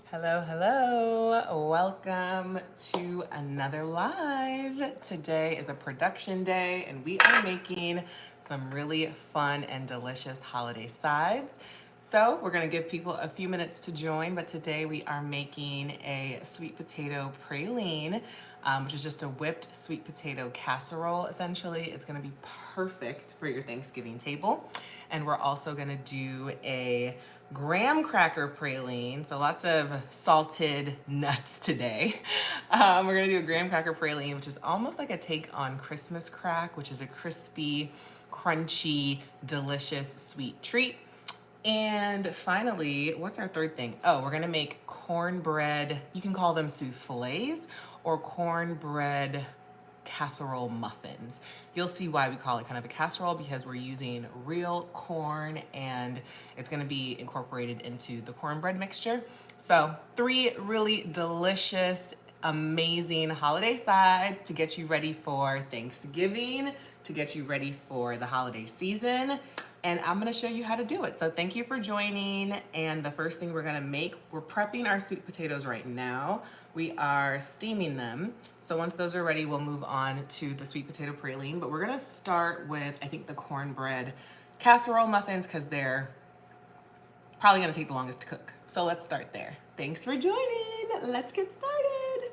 Hello, hello. Welcome to another live. Today is a production day and we are making some really fun and delicious holiday sides. So we're gonna give people a few minutes to join, but today we are making a sweet potato praline, which is just a whipped sweet potato casserole, essentially. It's gonna be perfect for your Thanksgiving table. And we're also gonna do a graham cracker praline, so lots of salted nuts today. We're gonna do a graham cracker praline, which is almost like a take on Christmas crack, which is a crispy, crunchy, delicious sweet treat. And finally, what's our third thing? Oh, we're gonna make cornbread, you can call them souffles or cornbread casserole muffins. You'll see why we call it kind of a casserole because we're using real corn and it's gonna be incorporated into the cornbread mixture. So 3 really delicious, amazing holiday sides to get you ready for Thanksgiving, to get you ready for the holiday season. And I'm gonna show you how to do it. So thank you for joining. And the first thing we're gonna make, we're prepping our sweet potatoes right now. We are steaming them. So once those are ready, we'll move on to the sweet potato praline. But we're gonna start with, I think, the cornbread casserole muffins because they're probably gonna take the longest to cook. So let's start there. Thanks for joining. Let's get started.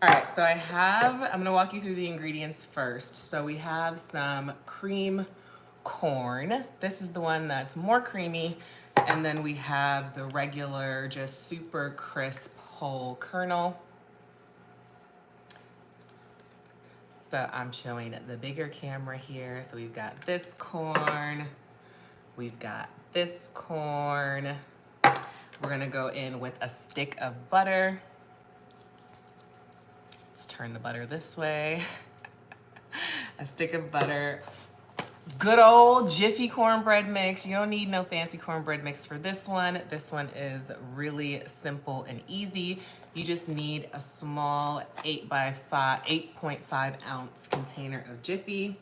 All right, so I'm gonna walk you through the ingredients first. So we have some cream corn. This is the one that's more creamy. And then we have the regular, just super crisp whole kernel. So I'm showing the bigger camera here. So we've got this corn, we've got this corn. We're gonna go in with a stick of butter. Let's turn the butter this way. A stick of butter. Good old Jiffy cornbread mix. You don't need no fancy cornbread mix for this one. This one is really simple and easy. You just need a small 8.5 ounce container of Jiffy.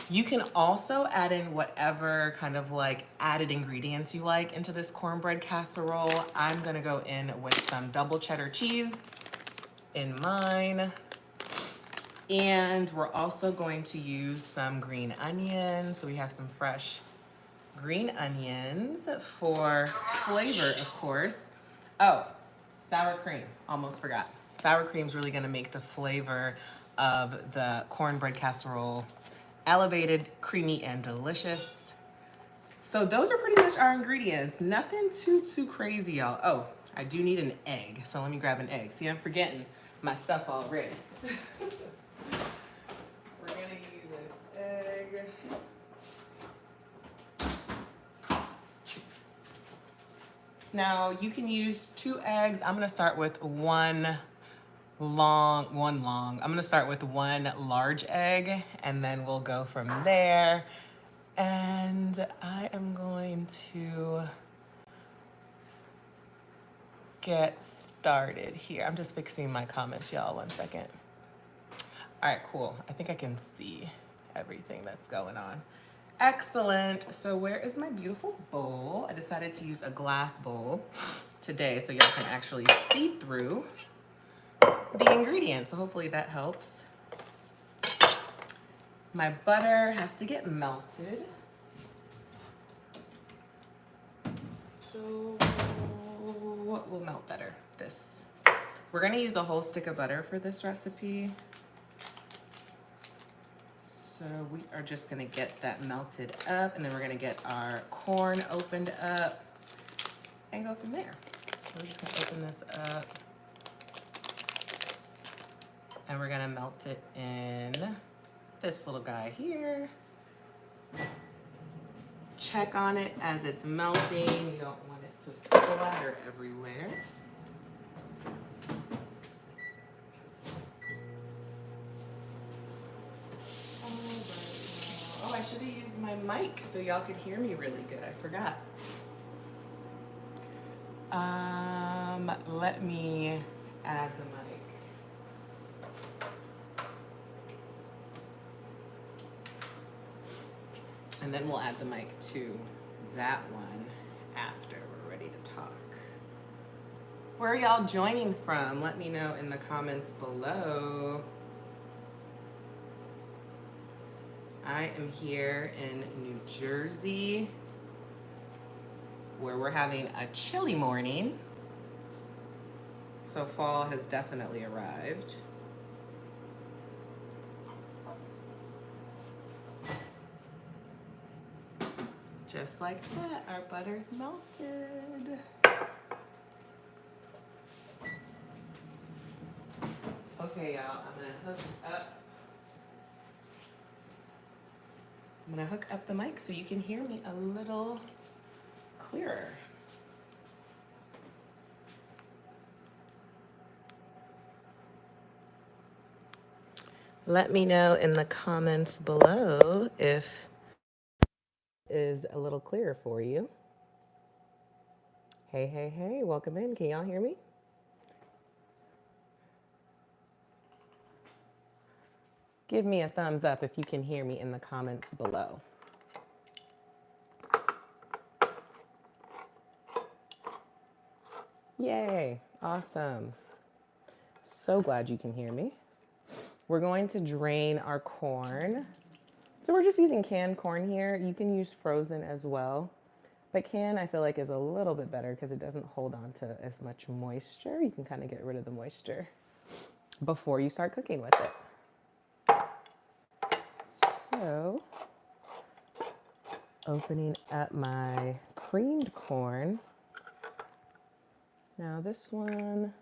You can also add in whatever kind of like added ingredients you like into this cornbread casserole. I'm gonna go in with some double cheddar cheese in mine. And we're also going to use some green onions. So we have some fresh green onions for flavor, of course. Oh, sour cream, almost forgot. Sour cream's really gonna make the flavor of the cornbread casserole elevated, creamy, and delicious. So those are pretty much our ingredients. Nothing too crazy, y'all. Oh, I do need an egg, so let me grab an egg. See, I'm forgetting my stuff already. We're gonna use an egg. Now you can use 2 eggs. I'm gonna start with one large egg and then we'll go from there. And I am going to get started here. I'm just fixing my comments, y'all, 1 second. All right, cool. I think I can see everything that's going on. Excellent. So where is my beautiful bowl? I decided to use a glass bowl today so y'all can actually see through the ingredients. So hopefully that helps. My butter has to get melted. So what will melt better? This. We're gonna use a whole stick of butter for this recipe. So we are just gonna get that melted up and then we're gonna get our corn opened up and go from there. So we're just gonna open this up and we're gonna melt it in this little guy here. Check on it as it's melting. You don't want it to splatter everywhere. Oh, I should have used my mic so y'all could hear me really good. I forgot. Let me add the mic. And then we'll add the mic to that one after we're ready to talk. Where are y'all joining from? Let me know in the comments below. I am here in New Jersey, where we're having a chilly morning. So fall has definitely arrived. Just like that, our butter's melted. Okay, y'all, I'm gonna hook up the mic so you can hear me a little clearer. Let me know in the comments below if it is a little clearer for you. Hey, hey, hey, welcome in. Can y'all hear me? Give me a thumbs up if you can hear me in the comments below. Yay, awesome. So glad you can hear me. We're going to drain our corn. So we're just using canned corn here. You can use frozen as well. But canned, I feel like, is a little bit better because it doesn't hold on to as much moisture. You can kind of get rid of the moisture before you start cooking with it. So, opening up my creamed corn. Now this one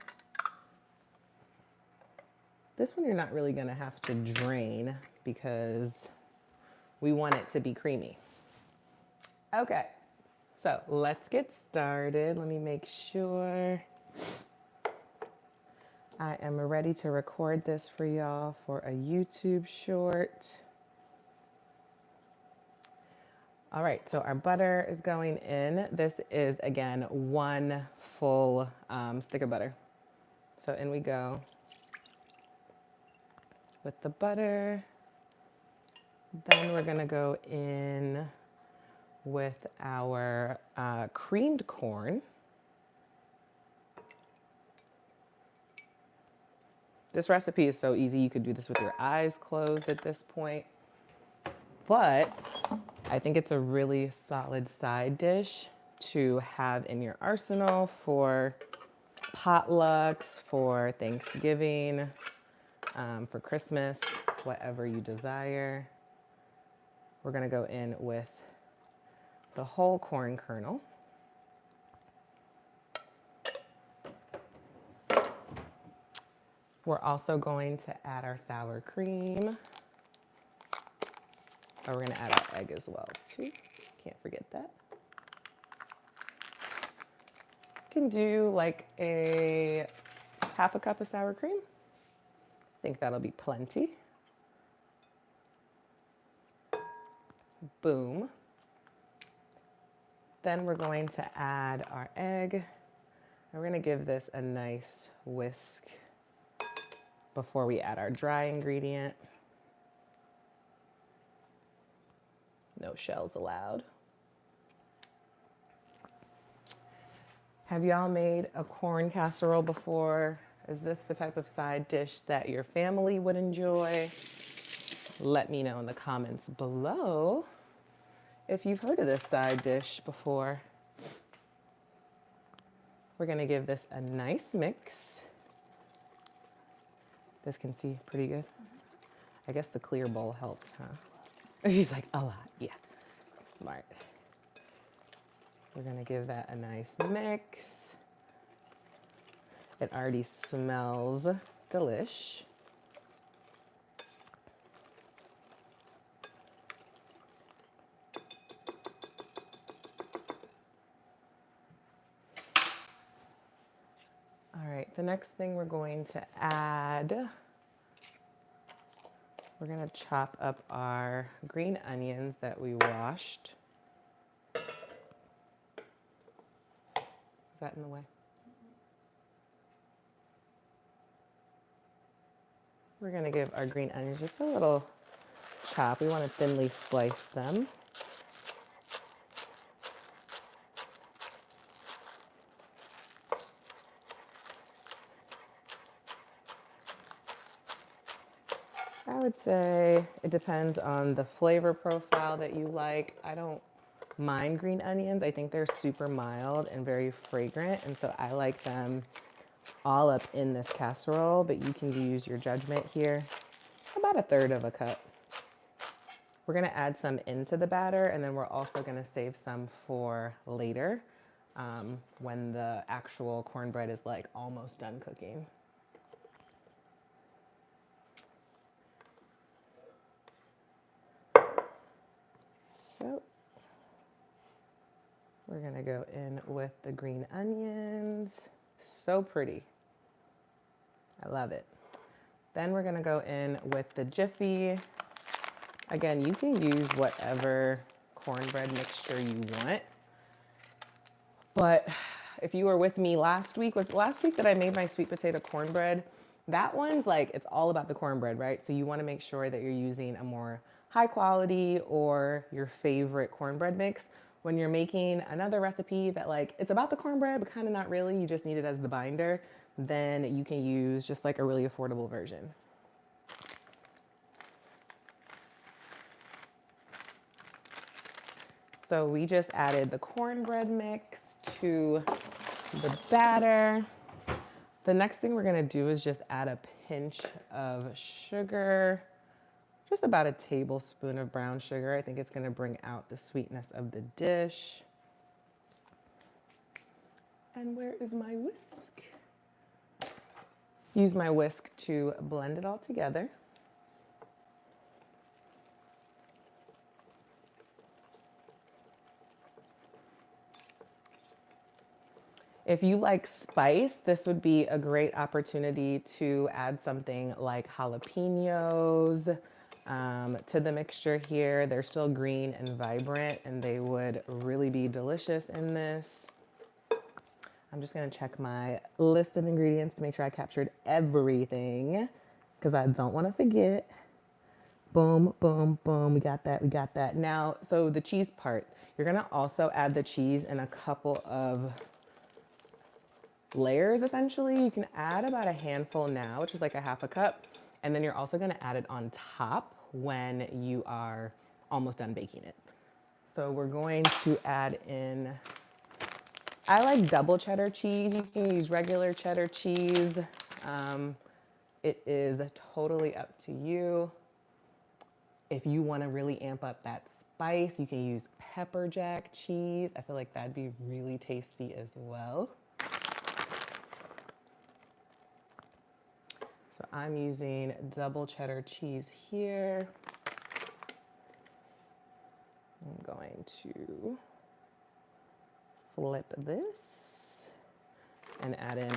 you're not really gonna have to drain because we want it to be creamy. Okay, so let's get started. Let me make sure I am ready to record this for y'all for a YouTube short. All right, so our butter is going in. This is, again, 1 full stick of butter. So in we go with the butter. Then we're gonna go in with our creamed corn. This recipe is so easy. You could do this with your eyes closed at this point. But I think it's a really solid side dish to have in your arsenal for potlucks, for Thanksgiving, for Christmas, whatever you desire. We're gonna go in with the whole corn kernel. We're also going to add our sour cream. Oh, we're gonna add our egg as well too. Can't forget that. You can do like a half a cup of sour cream. I think that'll be plenty. Boom. Then we're going to add our egg. And we're gonna give this a nice whisk before we add our dry ingredient. No shells allowed. Have y'all made a corn casserole before? Is this the type of side dish that your family would enjoy? Let me know in the comments below if you've heard of this side dish before. We're gonna give this a nice mix. This can see pretty good. I guess the clear bowl helps, huh? She's like, a lot, yeah, smart. We're gonna give that a nice mix. It already smells delish. All right, the next thing we're going to add, we're gonna chop up our green onions that we washed. Is that in the way? We're gonna give our green onions just a little chop. We wanna thinly slice them. I would say it depends on the flavor profile that you like. I don't mind green onions. I think they're super mild and very fragrant, and so I like them all up in this casserole, but you can use your judgment here. About a third of a cup. We're gonna add some into the batter, and then we're also gonna save some for later when the actual cornbread is like almost done cooking. So we're gonna go in with the green onions. So pretty. I love it. Then we're gonna go in with the Jiffy. Again, you can use whatever cornbread mixture you want. But if you were with me last week, was last week that I made my sweet potato cornbread. That one's like, it's all about the cornbread, right? So you wanna make sure that you're using a more high quality or your favorite cornbread mix. When you're making another recipe that like, it's about the cornbread, but kind of not really, you just need it as the binder, then you can use just like a really affordable version. So we just added the cornbread mix to the batter. The next thing we're gonna do is just add a pinch of sugar, just about a tablespoon of brown sugar. I think it's gonna bring out the sweetness of the dish. And where is my whisk? Use my whisk to blend it all together. If you like spice, this would be a great opportunity to add something like jalapenos to the mixture here. They're still green and vibrant, and they would really be delicious in this. I'm just gonna check my list of ingredients to make sure I captured everything because I don't wanna forget. Boom, boom, boom, we got that, we got that. Now, so the cheese part, you're gonna also add the cheese in a couple of layers essentially. You can add about a handful now, which is like a half a cup, and then you're also gonna add it on top when you are almost done baking it. So we're going to add in, I like double cheddar cheese. You can use regular cheddar cheese. It is totally up to you. If you wanna really amp up that spice, you can use pepper jack cheese. I feel like that'd be really tasty as well. So I'm using double cheddar cheese here. I'm going to flip this and add in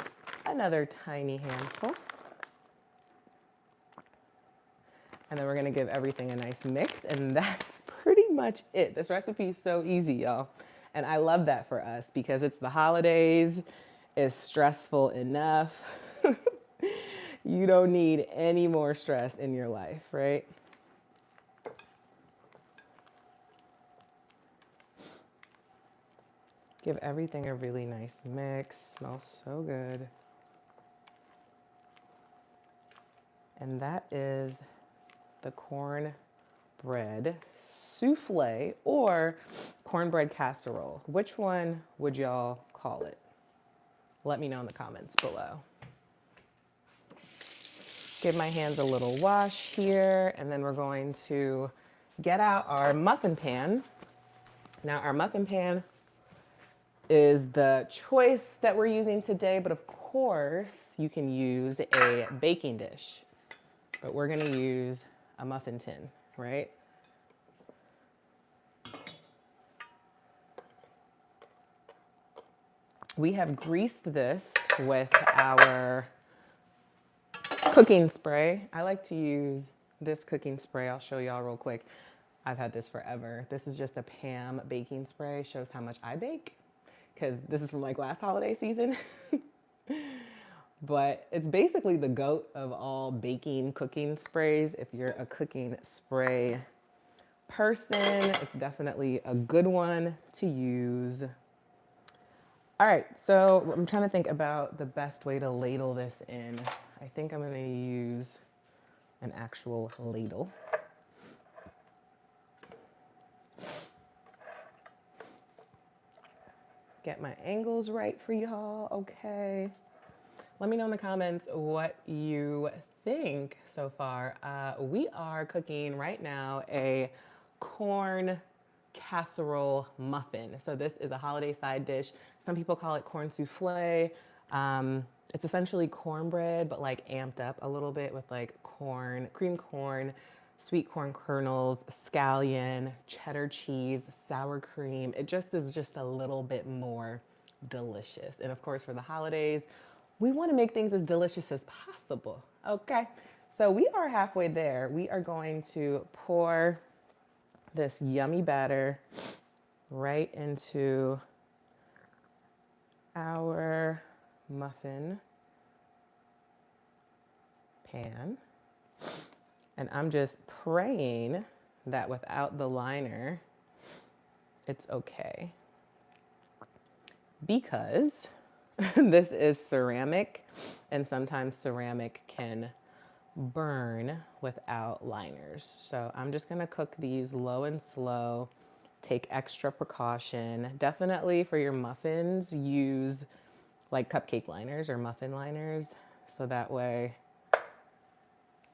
another tiny handful. And then we're gonna give everything a nice mix, and that's pretty much it. This recipe is so easy, y'all. And I love that for us because it's the holidays, it's stressful enough. You don't need any more stress in your life, right? Give everything a really nice mix. Smells so good. And that is the cornbread souffle or cornbread casserole. Which one would y'all call it? Let me know in the comments below. Give my hands a little wash here, and then we're going to get out our muffin pan. Now our muffin pan is the choice that we're using today, but of course you can use a baking dish, but we're gonna use a muffin tin, right? We have greased this with our cooking spray. I like to use this cooking spray. I'll show y'all real quick. I've had this forever. This is just a Pam baking spray. Shows how much I bake because this is from like last holiday season. But it's basically the goat of all baking cooking sprays. If you're a cooking spray person, it's definitely a good one to use. All right, so I'm trying to think about the best way to ladle this in. I think I'm gonna use an actual ladle. Get my angles right for y'all, okay? Let me know in the comments what you think so far. We are cooking right now a corn casserole muffin. So this is a holiday side dish. Some people call it corn souffle. It's essentially cornbread, but like amped up a little bit with like corn, cream corn, sweet corn kernels, scallion, cheddar cheese, sour cream. It just is just a little bit more delicious. And of course, for the holidays, we want to make things as delicious as possible. Okay, so we are halfway there. We are going to pour this yummy batter right into our muffin pan. And I'm just praying that without the liner, it's okay. Because this is ceramic, and sometimes ceramic can burn without liners. So I'm just gonna cook these low and slow, take extra precaution. Definitely for your muffins, use like cupcake liners or muffin liners, so that way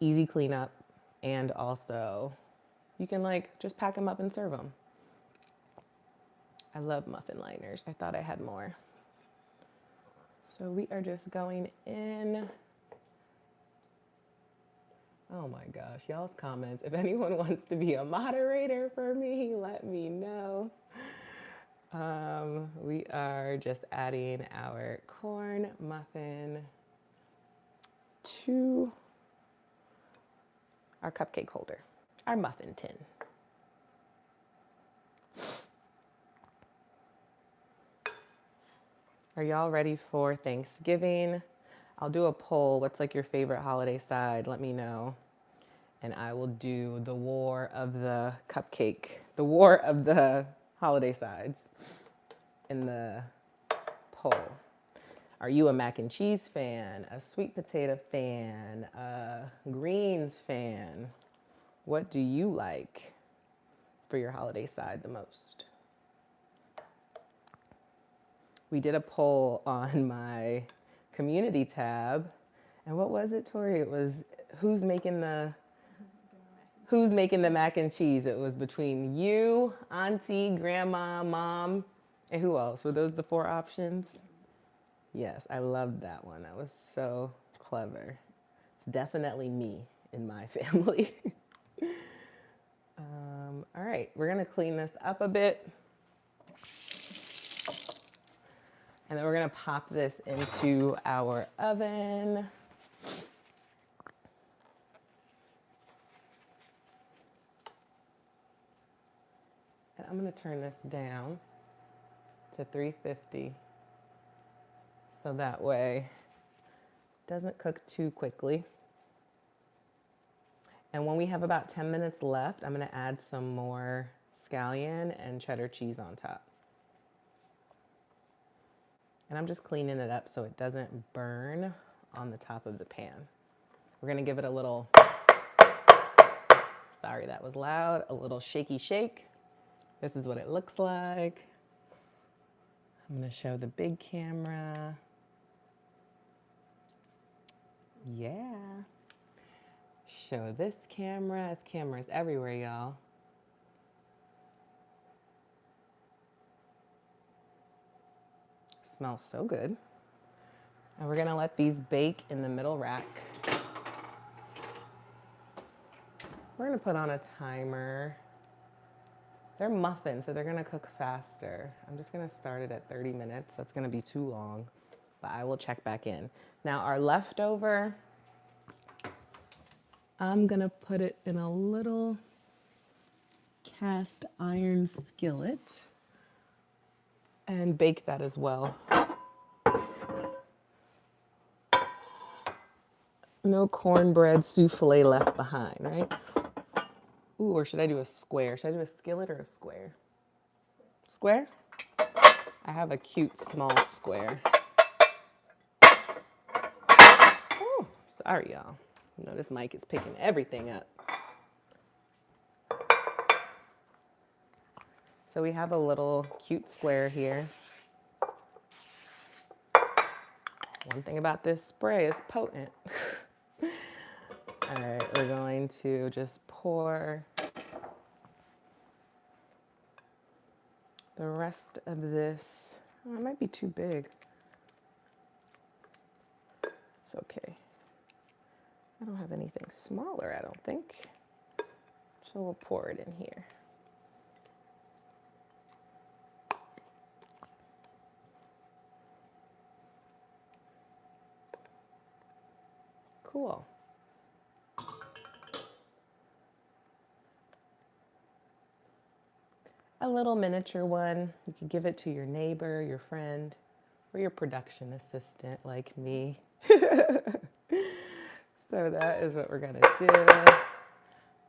easy cleanup, and also you can like just pack them up and serve them. I love muffin liners. I thought I had more. So we are just going in. Oh my gosh, y'all's comments. If anyone wants to be a moderator for me, let me know. We are just adding our corn muffin to our cupcake holder, our muffin tin. Are y'all ready for Thanksgiving? I'll do a poll. What's like your favorite holiday side? Let me know. And I will do the war of the cupcake, the war of the holiday sides in the poll. Are you a mac and cheese fan, a sweet potato fan, a greens fan? What do you like for your holiday side the most? We did a poll on my community tab. And what was it, Tori? It was who's making the mac and cheese? It was between you, auntie, grandma, mom, and who else? Were those the 4 options? Yes, I loved that one. That was so clever. It's definitely me in my family. All right, we're gonna clean this up a bit. And then we're gonna pop this into our oven. And I'm gonna turn this down to 350 so that way it doesn't cook too quickly. And when we have about 10 minutes left, I'm gonna add some more scallion and cheddar cheese on top. And I'm just cleaning it up so it doesn't burn on the top of the pan. We're gonna give it a little, sorry that was loud, a little shaky shake. This is what it looks like. I'm gonna show the big camera. Yeah. Show this camera. It's cameras everywhere, y'all. Smells so good. And we're gonna let these bake in the middle rack. We're gonna put on a timer. They're muffins, so they're gonna cook faster. I'm just gonna start it at 30 minutes. That's gonna be too long, but I will check back in. Now our leftover, I'm gonna put it in a little cast iron skillet and bake that as well. No cornbread souffle left behind, right? Ooh, or should I do a square? Should I do a skillet or a square? Square? I have a cute small square. Ooh, sorry, y'all. You know, this mic is picking everything up. So we have a little cute square here. One thing about this spray is potent. All right, we're going to just pour the rest of this. Oh, it might be too big. It's okay. I don't have anything smaller, I don't think. So we'll pour it in here. Cool. A little miniature one. You could give it to your neighbor, your friend, or your production assistant like me. So that is what we're gonna do. A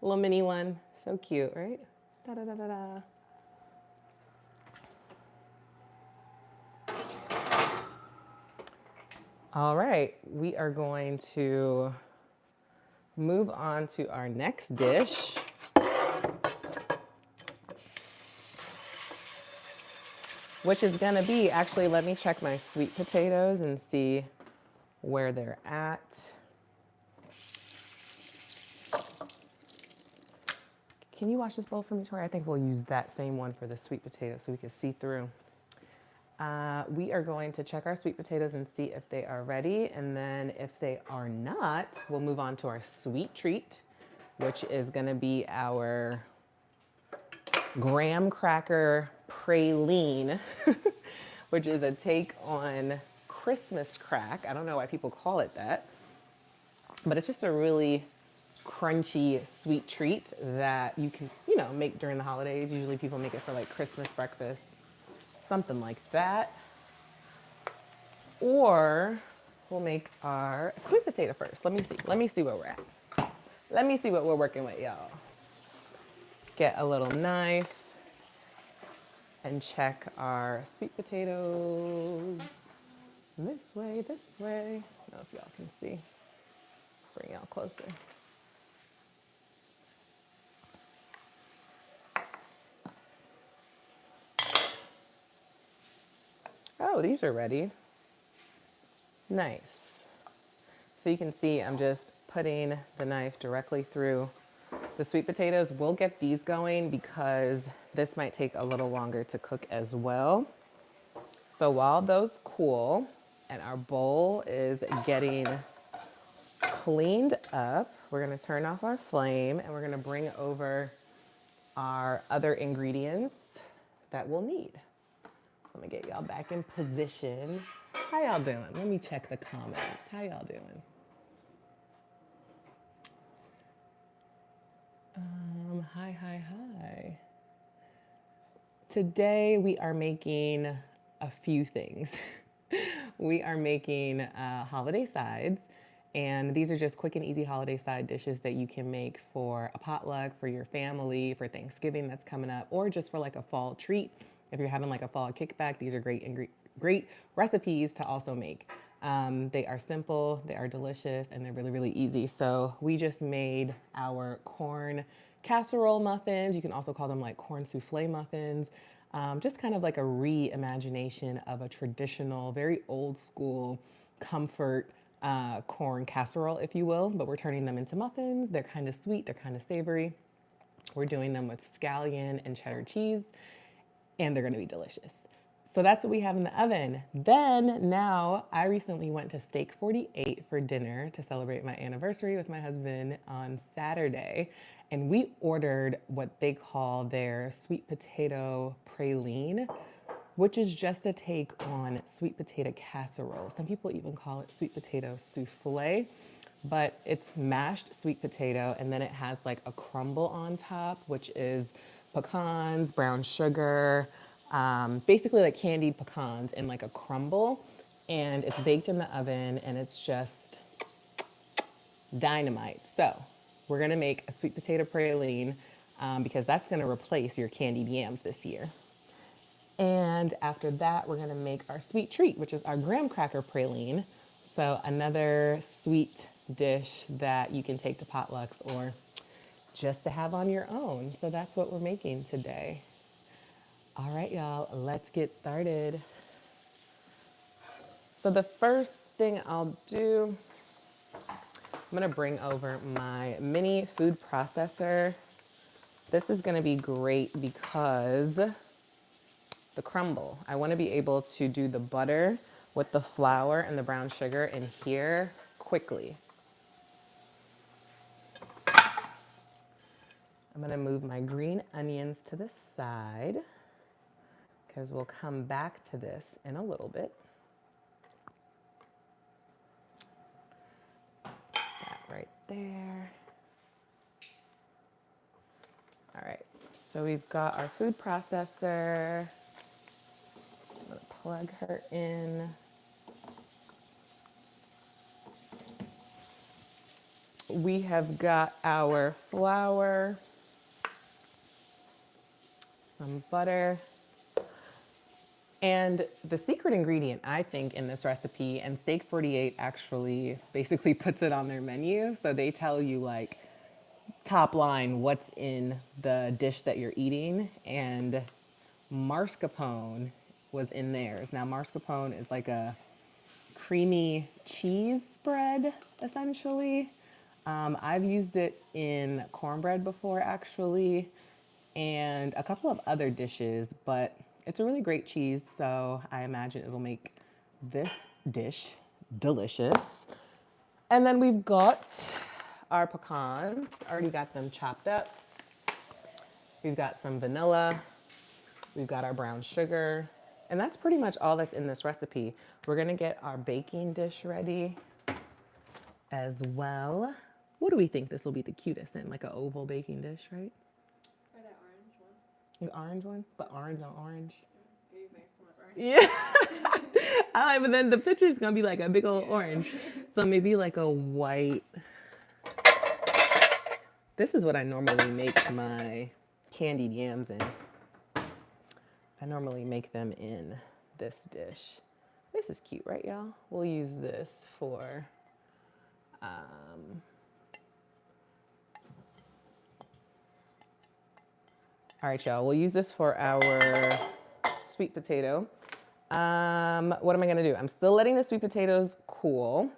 little mini one. So cute, right? Da da da da da. All right, we are going to move on to our next dish. Which is gonna be, actually, let me check my sweet potatoes and see where they're at. Can you wash this bowl for me, Tori? I think we'll use that same one for the sweet potatoes so we can see through. We are going to check our sweet potatoes and see if they are ready. And then if they are not, we'll move on to our sweet treat, which is gonna be our graham cracker praline, which is a take on Christmas crack. I don't know why people call it that, but it's just a really crunchy sweet treat that you can, you know, make during the holidays. Usually people make it for like Christmas breakfast, something like that. Or we'll make our sweet potato first. Let me see where we're at. Let me see what we're working with, y'all. Get a little knife and check our sweet potatoes. This way, this way. I don't know if y'all can see. Bring y'all closer. Oh, these are ready. Nice. So you can see I'm just putting the knife directly through the sweet potatoes. We'll get these going because this might take a little longer to cook as well. So while those cool and our bowl is getting cleaned up, we're gonna turn off our flame and we're gonna bring over our other ingredients that we'll need. So I'm gonna get y'all back in position. How y'all doing? Let me check the comments. How y'all doing? Hi. Today we are making a few things. We are making holiday sides, and these are just quick and easy holiday side dishes that you can make for a potluck, for your family, for Thanksgiving that's coming up, or just for like a fall treat. If you're having like a fall kickback, these are great recipes to also make. They are simple, they are delicious, and they're really, really easy. So we just made our corn casserole muffins. You can also call them like corn souffle muffins. Just kind of like a reimagination of a traditional, very old school comfort corn casserole, if you will, but we're turning them into muffins. They're kind of sweet, they're kind of savory. We're doing them with scallion and cheddar cheese, and they're gonna be delicious. So that's what we have in the oven. Then now, I recently went to Steak 48 for dinner to celebrate my anniversary with my husband on Saturday. And we ordered what they call their sweet potato praline, which is just a take on sweet potato casserole. Some people even call it sweet potato souffle, but it's mashed sweet potato and then it has like a crumble on top, which is pecans, brown sugar, basically like candied pecans in like a crumble. And it's baked in the oven and it's just dynamite. So we're gonna make a sweet potato praline because that's gonna replace your candied yams this year. And after that, we're gonna make our sweet treat, which is our graham cracker praline. So another sweet dish that you can take to potlucks or just to have on your own. So that's what we're making today. All right, y'all, let's get started. So the first thing I'll do, I'm gonna bring over my mini food processor. This is gonna be great because the crumble, I wanna be able to do the butter with the flour and the brown sugar in here quickly. I'm gonna move my green onions to the side because we'll come back to this in a little bit. That right there. All right, so we've got our food processor. I'm gonna plug her in. We have got our flour, some butter, and the secret ingredient, I think, in this recipe, and Steak 48 actually basically puts it on their menu, so they tell you like top line what's in the dish that you're eating, and mascarpone was in theirs. Now mascarpone is like a creamy cheese spread, essentially. I've used it in cornbread before, actually, and a couple of other dishes, but it's a really great cheese, so I imagine it'll make this dish delicious. And then we've got our pecans, already got them chopped up. We've got some vanilla, we've got our brown sugar, and that's pretty much all that's in this recipe. We're gonna get our baking dish ready as well. What do we think this will be the cutest in? Like an oval baking dish, right? Or that orange one. An orange one? But orange on orange? Yeah, you Yeah. I like, but then the picture's gonna be like a big old orange. So maybe like a white. This is what I normally make my candied yams in. I normally make them in this dish. This is cute, right, y'all? We'll use this for all right, y'all, we'll use this for our sweet potato. What am I gonna do? I'm still letting the sweet potatoes cool.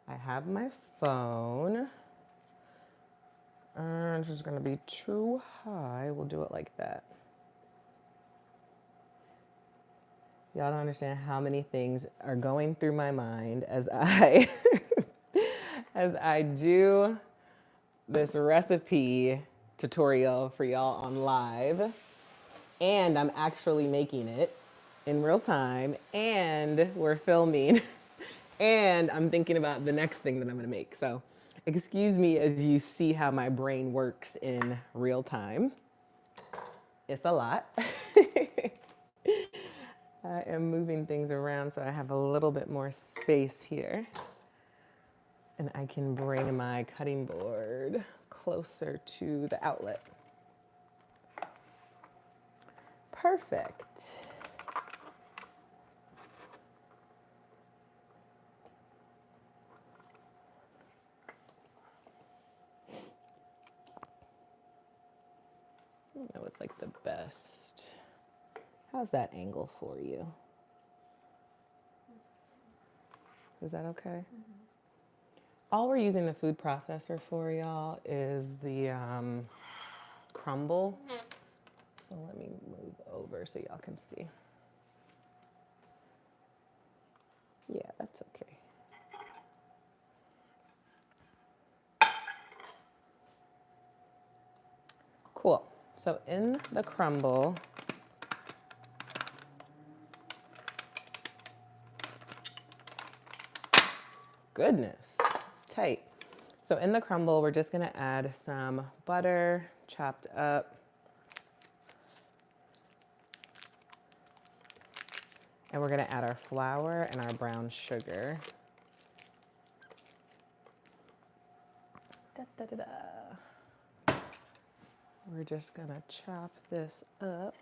I have my phone. This is gonna be too high. We'll do it like that. Y'all don't understand how many things are going through my mind as I as I do this recipe tutorial for y'all on live, and I'm actually making it in real time, and we're filming, and I'm thinking about the next thing that I'm gonna make. So excuse me as you see how my brain works in real time. It's a lot. I am moving things around so I have a little bit more space here. And I can bring my cutting board closer to the outlet. Perfect. I know it's like the best. How's that angle for you? Is that okay? Mm-hmm. All we're using the food processor for, y'all, is the crumble. So let me move over so y'all can see. Yeah, that's okay. Cool. So in the crumble, goodness, it's tight. So in the crumble, we're just gonna add some butter chopped up. And we're gonna add our flour and our brown sugar. Da, da, da, da. We're just gonna chop this up.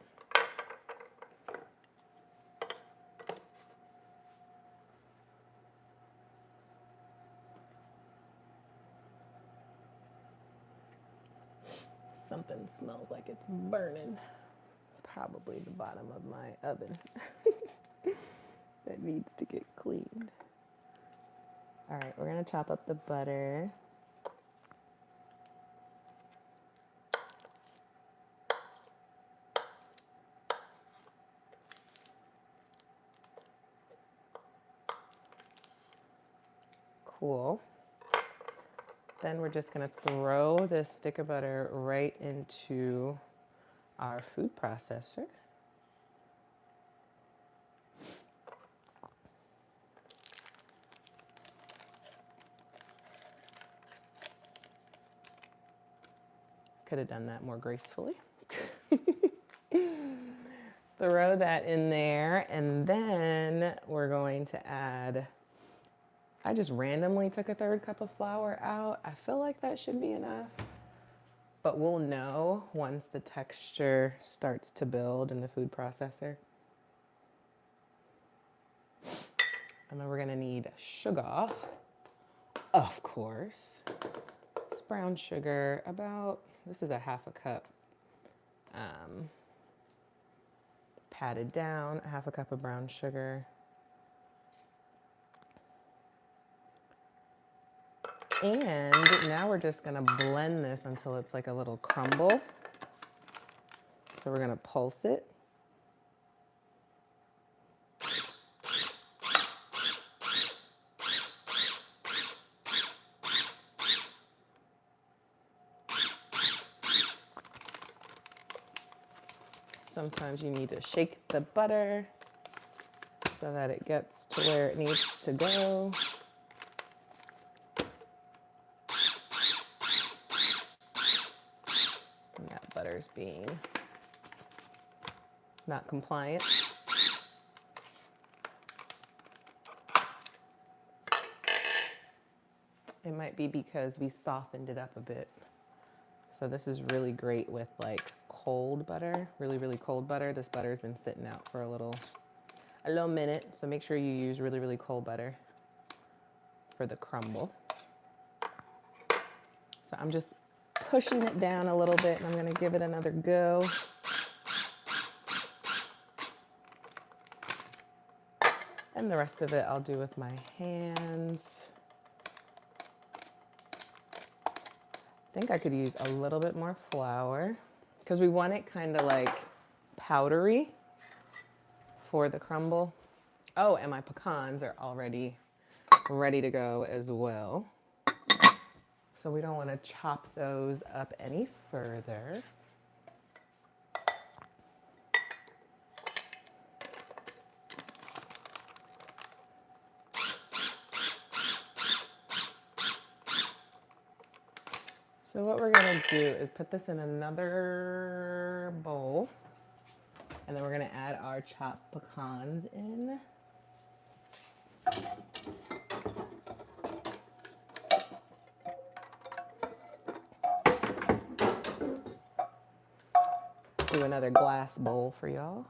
Something smells like it's burning. Probably the bottom of my oven that needs to get cleaned. All right, we're gonna chop up the butter. Cool. Then we're just gonna throw this stick of butter right into our food processor. Could have done that more gracefully. Throw that in there, and then we're going to add, I just randomly took a 1/3 cup of flour out. I feel like that should be enough, but we'll know once the texture starts to build in the food processor. And then we're gonna need sugar, of course. It's brown sugar, about, this is a 1/2 cup. Patted down, a 1/2 cup of brown sugar. And now we're just gonna blend this until it's like a little crumble. So we're gonna pulse it. Sometimes you need to shake the butter so that it gets to where it needs to go. And that butter's being not compliant. It might be because we softened it up a bit. So this is really great with like cold butter, really, really cold butter. This butter's been sitting out for a little minute. So make sure you use really, really cold butter for the crumble. So I'm just pushing it down a little bit, and I'm gonna give it another go. And the rest of it I'll do with my hands. I think I could use a little bit more flour because we want it kind of like powdery for the crumble. Oh, and my pecans are already ready to go as well. So we don't want to chop those up any further. So what we're gonna do is put this in another bowl, and then we're gonna add our chopped pecans in. Do another glass bowl for y'all.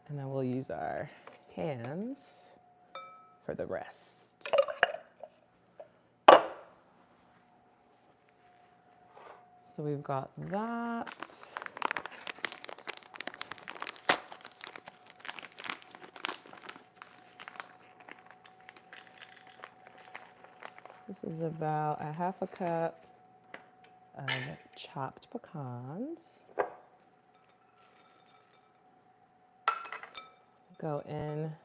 And then we'll use our hands for the rest. So we've got that. This is about a 1/2 cup of chopped pecans. Go in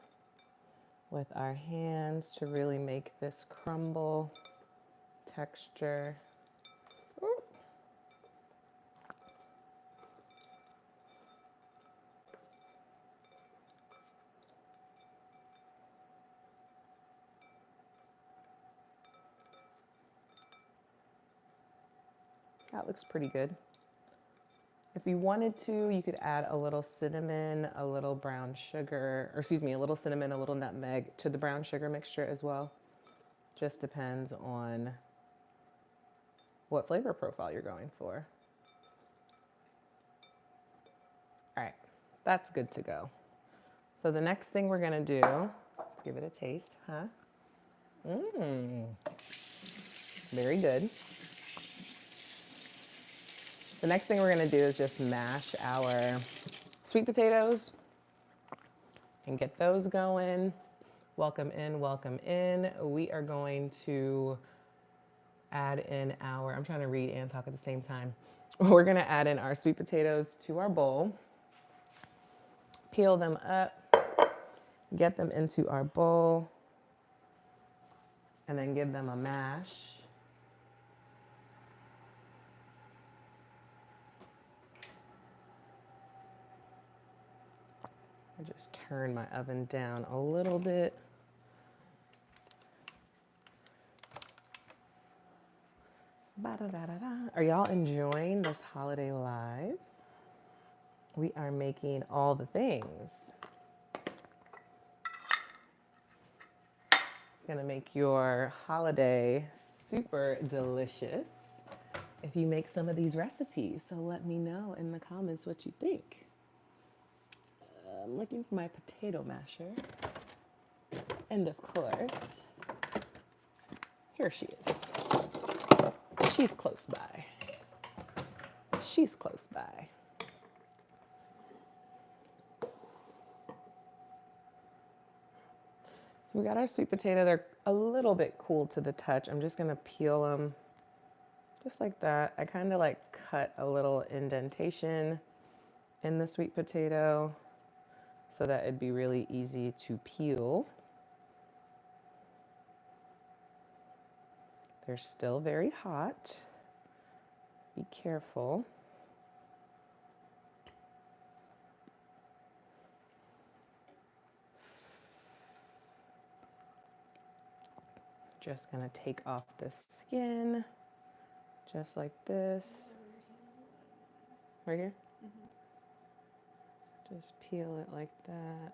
with our hands to really make this crumble texture. Ooh. That looks pretty good. If you wanted to, you could add a little cinnamon, a little brown sugar, or excuse me, a little cinnamon, a little nutmeg to the brown sugar mixture as well. Just depends on what flavor profile you're going for. All right, that's good to go. So the next thing we're gonna do, let's give it a taste, huh? Mmm, very good. The next thing we're gonna do is just mash our sweet potatoes and get those going. Welcome in, welcome in. We are going to add in our, I'm trying to read and talk at the same time. We're gonna add in our sweet potatoes to our bowl, peel them up, get them into our bowl, and then give them a mash. I just turn my oven down a little bit. Ba-da-da-da-da. Are y'all enjoying this holiday live? We are making all the things. It's gonna make your holiday super delicious if you make some of these recipes. So let me know in the comments what you think. I'm looking for my potato masher. And of course, here she is. She's close by. She's close by. So we got our sweet potato. They're a little bit cool to the touch. I'm just gonna peel them just like that. I kind of like cut a little indentation in the sweet potato so that it'd be really easy to peel. They're still very hot. Be careful. Just gonna take off the skin, just like this. Right here? Just peel it like that.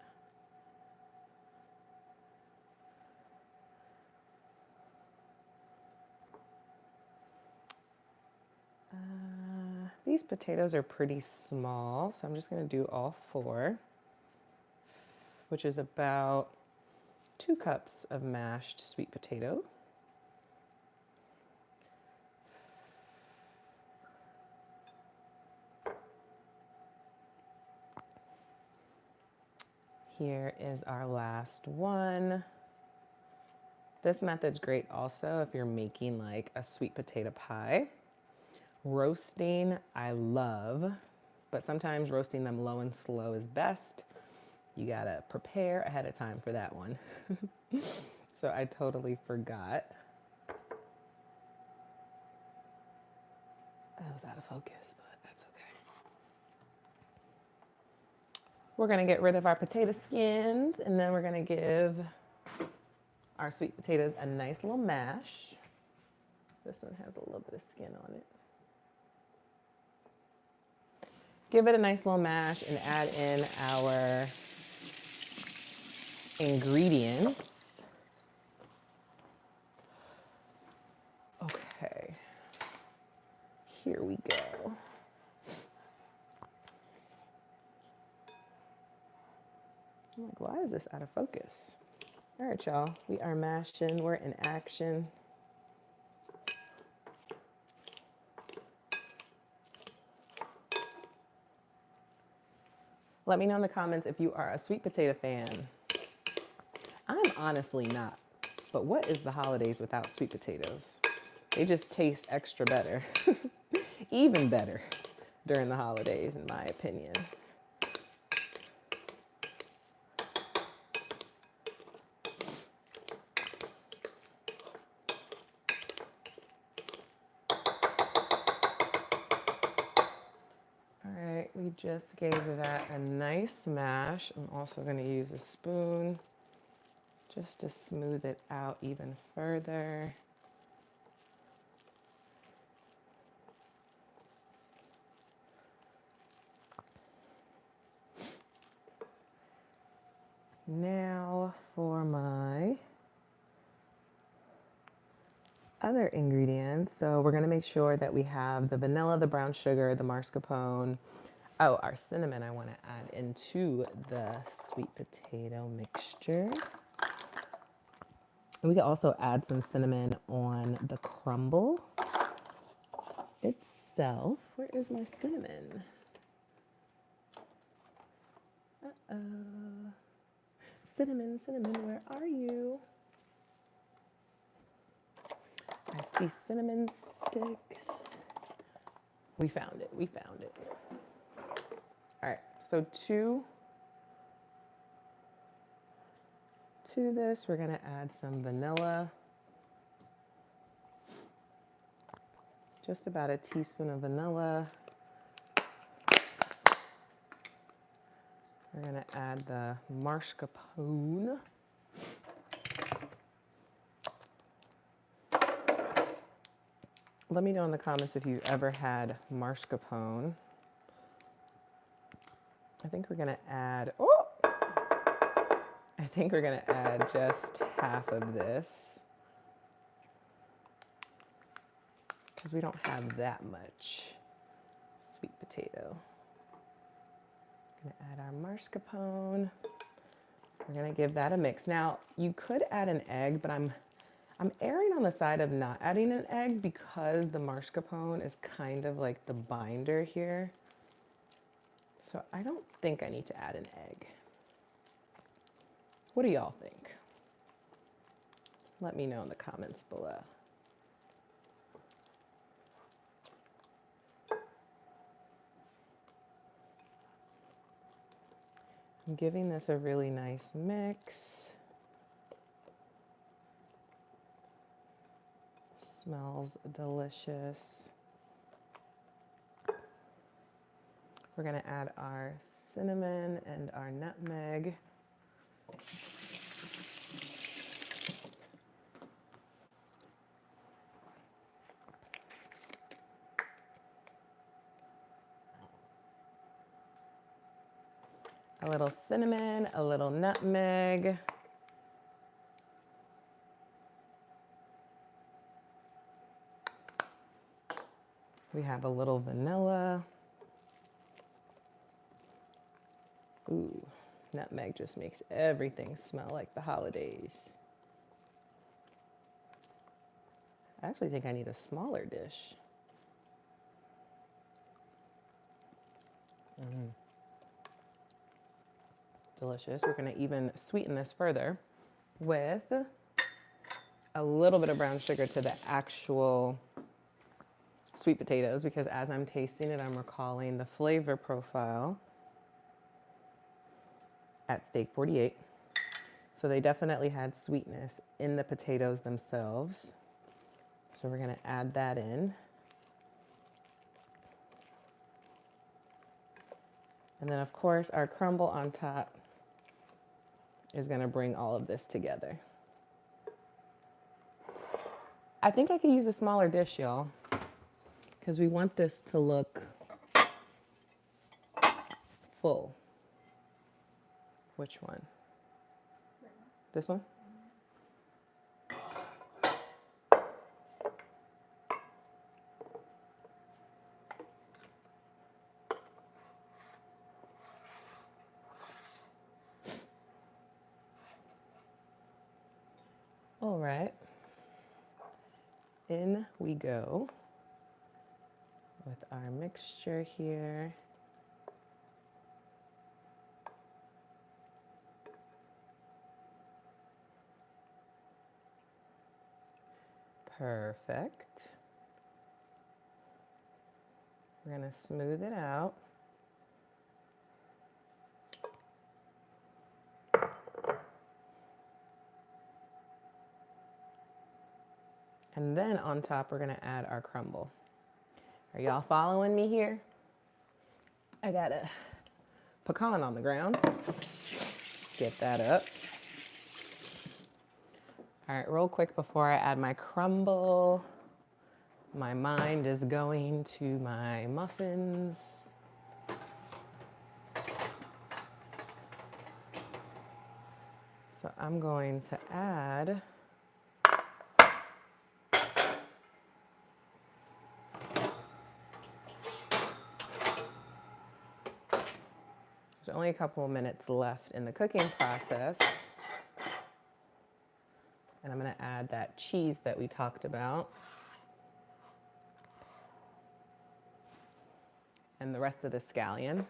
These potatoes are pretty small, so I'm just gonna do all 4, which is about 2 cups of mashed sweet potato. Here is our last one. This method's great also if you're making like a sweet potato pie. Roasting, I love, but sometimes roasting them low and slow is best. You gotta prepare ahead of time for that one. So I totally forgot. That was out of focus, but that's okay. We're gonna get rid of our potato skins and then we're gonna give our sweet potatoes a nice little mash. This one has a little bit of skin on it. Give it a nice little mash and add in our ingredients. Okay, here we go. I'm like, why is this out of focus? All right, y'all, we are mashing, we're in action. Let me know in the comments if you are a sweet potato fan. I'm honestly not, but what is the holidays without sweet potatoes? They just taste extra better, even better during the holidays, in my opinion. We just gave that a nice mash. I'm also going to use a spoon just to smooth it out even further. Now for my other ingredients. So we're going to make sure that we have the vanilla, the brown sugar, the mascarpone. Oh, our cinnamon I want to add into the sweet potato mixture. And we can also add some cinnamon on the crumble itself. Where is my cinnamon? Uh-oh. Cinnamon, cinnamon, where are you? I see cinnamon sticks. We found it, we found it. All right, so to this, we're gonna add some vanilla. Just about a teaspoon of vanilla. We're gonna add the mascarpone. Let me know in the comments if you've ever had mascarpone. I think we're gonna add, I think we're gonna add just half of this because we don't have that much sweet potato. Gonna add our mascarpone. We're gonna give that a mix. Now, you could add an egg, but I'm erring on the side of not adding an egg because the mascarpone is kind of like the binder here. So I don't think I need to add an egg. What do y'all think? Let me know in the comments below. I'm giving this a really nice mix. Smells delicious. We're gonna add our cinnamon and our nutmeg. A little cinnamon, a little nutmeg. We have a little vanilla. Ooh, nutmeg just makes everything smell like the holidays. I actually think I need a smaller dish. Delicious. We're gonna even sweeten this further with a little bit of brown sugar to the actual sweet potatoes because as I'm tasting it, I'm recalling the flavor profile at Steak 48. So they definitely had sweetness in the potatoes themselves. So we're gonna add that in. And then of course our crumble on top is gonna bring all of this together. I think I could use a smaller dish, y'all, because we want this to look full. Which one? This one? All right. In we go with our mixture here. Perfect. We're gonna smooth it out. And then on top, we're gonna add our crumble. Are y'all following me here? I got a pecan on the ground. Get that up. All right, real quick before I add my crumble, my mind is going to my muffins. So I'm going to add there's only a couple of minutes left in the cooking process. And I'm gonna add that cheese that we talked about. And the rest of the scallion.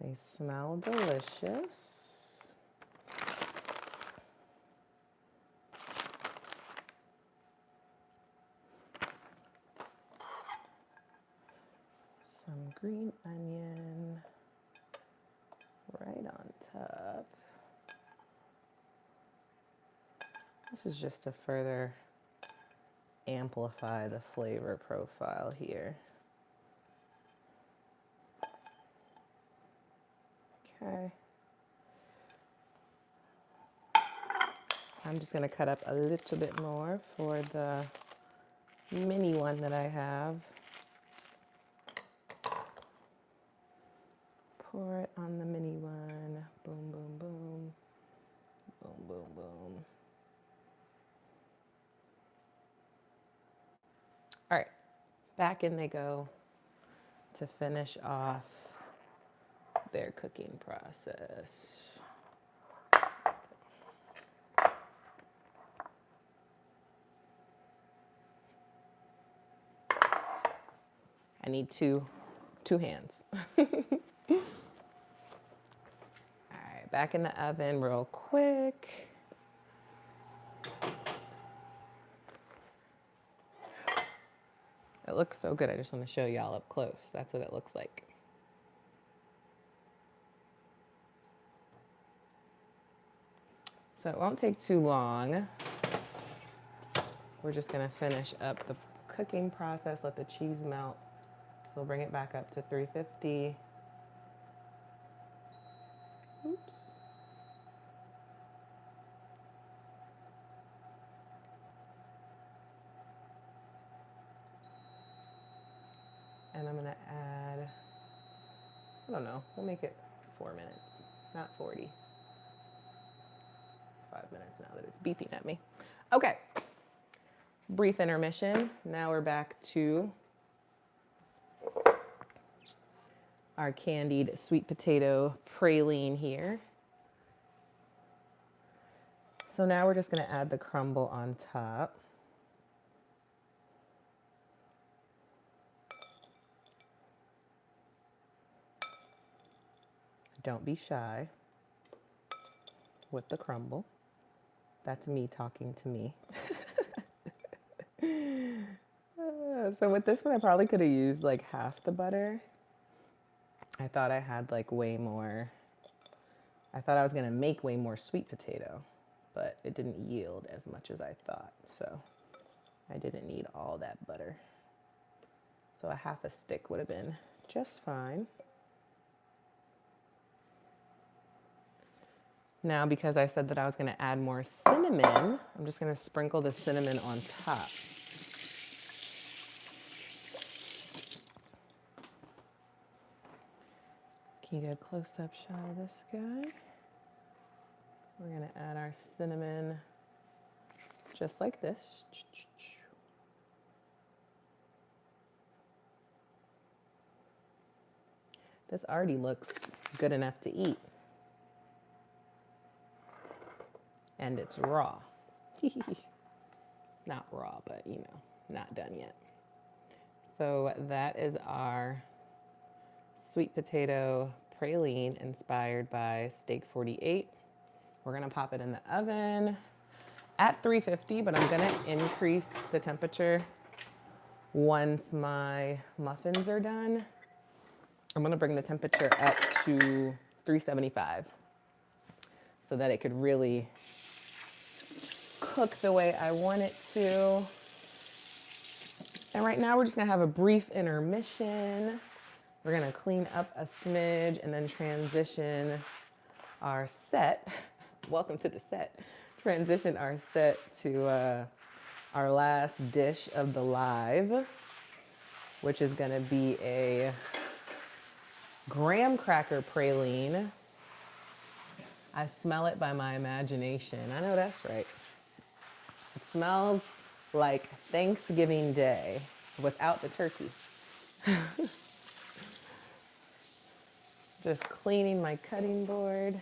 They smell delicious. Some green onion right on top. This is just to further amplify the flavor profile here. Okay. I'm just gonna cut up a little bit more for the mini one that I have. Pour it on the mini one. Boom, boom, boom. Boom, boom, boom. All right, back in they go to finish off their cooking process. I need two hands. All right, back in the oven real quick. It looks so good. I just want to show y'all up close. That's what it looks like. So it won't take too long. We're just gonna finish up the cooking process, let the cheese melt. So we'll bring it back up to 350. Oops. And I'm gonna add, I don't know, we'll make it 4 minutes, not 40. 5 minutes now that it's beeping at me. Okay, brief intermission. Now we're back to our candied sweet potato praline here. So now we're just gonna add the crumble on top. Don't be shy with the crumble. That's me talking to me. So with this one, I probably could have used like half the butter. I thought I had like way more. I thought I was gonna make way more sweet potato, but it didn't yield as much as I thought. So I didn't need all that butter. So a half a stick would have been just fine. Now, because I said that I was gonna add more cinnamon, I'm just gonna sprinkle the cinnamon on top. Can you get a close-up shot of this guy? We're gonna add our cinnamon just like this. This already looks good enough to eat. And it's raw. Not raw, but you know, not done yet. So that is our sweet potato praline inspired by Steak 48. We're gonna pop it in the oven at 350, but I'm gonna increase the temperature once my muffins are done. I'm gonna bring the temperature up to 375 so that it could really cook the way I want it to. And right now we're just gonna have a brief intermission. We're gonna clean up a smidge and then transition our set. Welcome to the set. Transition our set to our last dish of the live. which is gonna be a graham cracker praline. I smell it by my imagination. I know that's right. It smells like Thanksgiving Day without the turkey. Just cleaning my cutting board,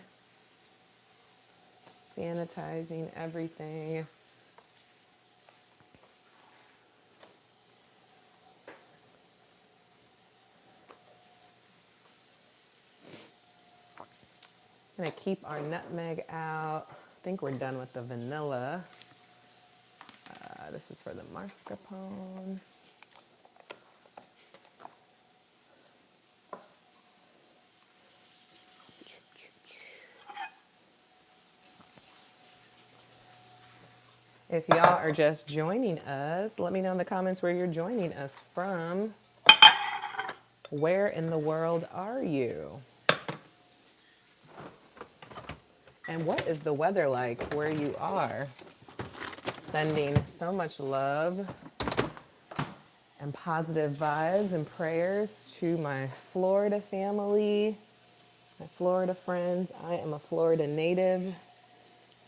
sanitizing everything. Gonna keep our nutmeg out. I think we're done with the vanilla. This is for the mascarpone. If y'all are just joining us, let me know in the comments where you're joining us from. Where in the world are you? And what is the weather like where you are? Sending so much love and positive vibes and prayers to my Florida family, my Florida friends. I am a Florida native,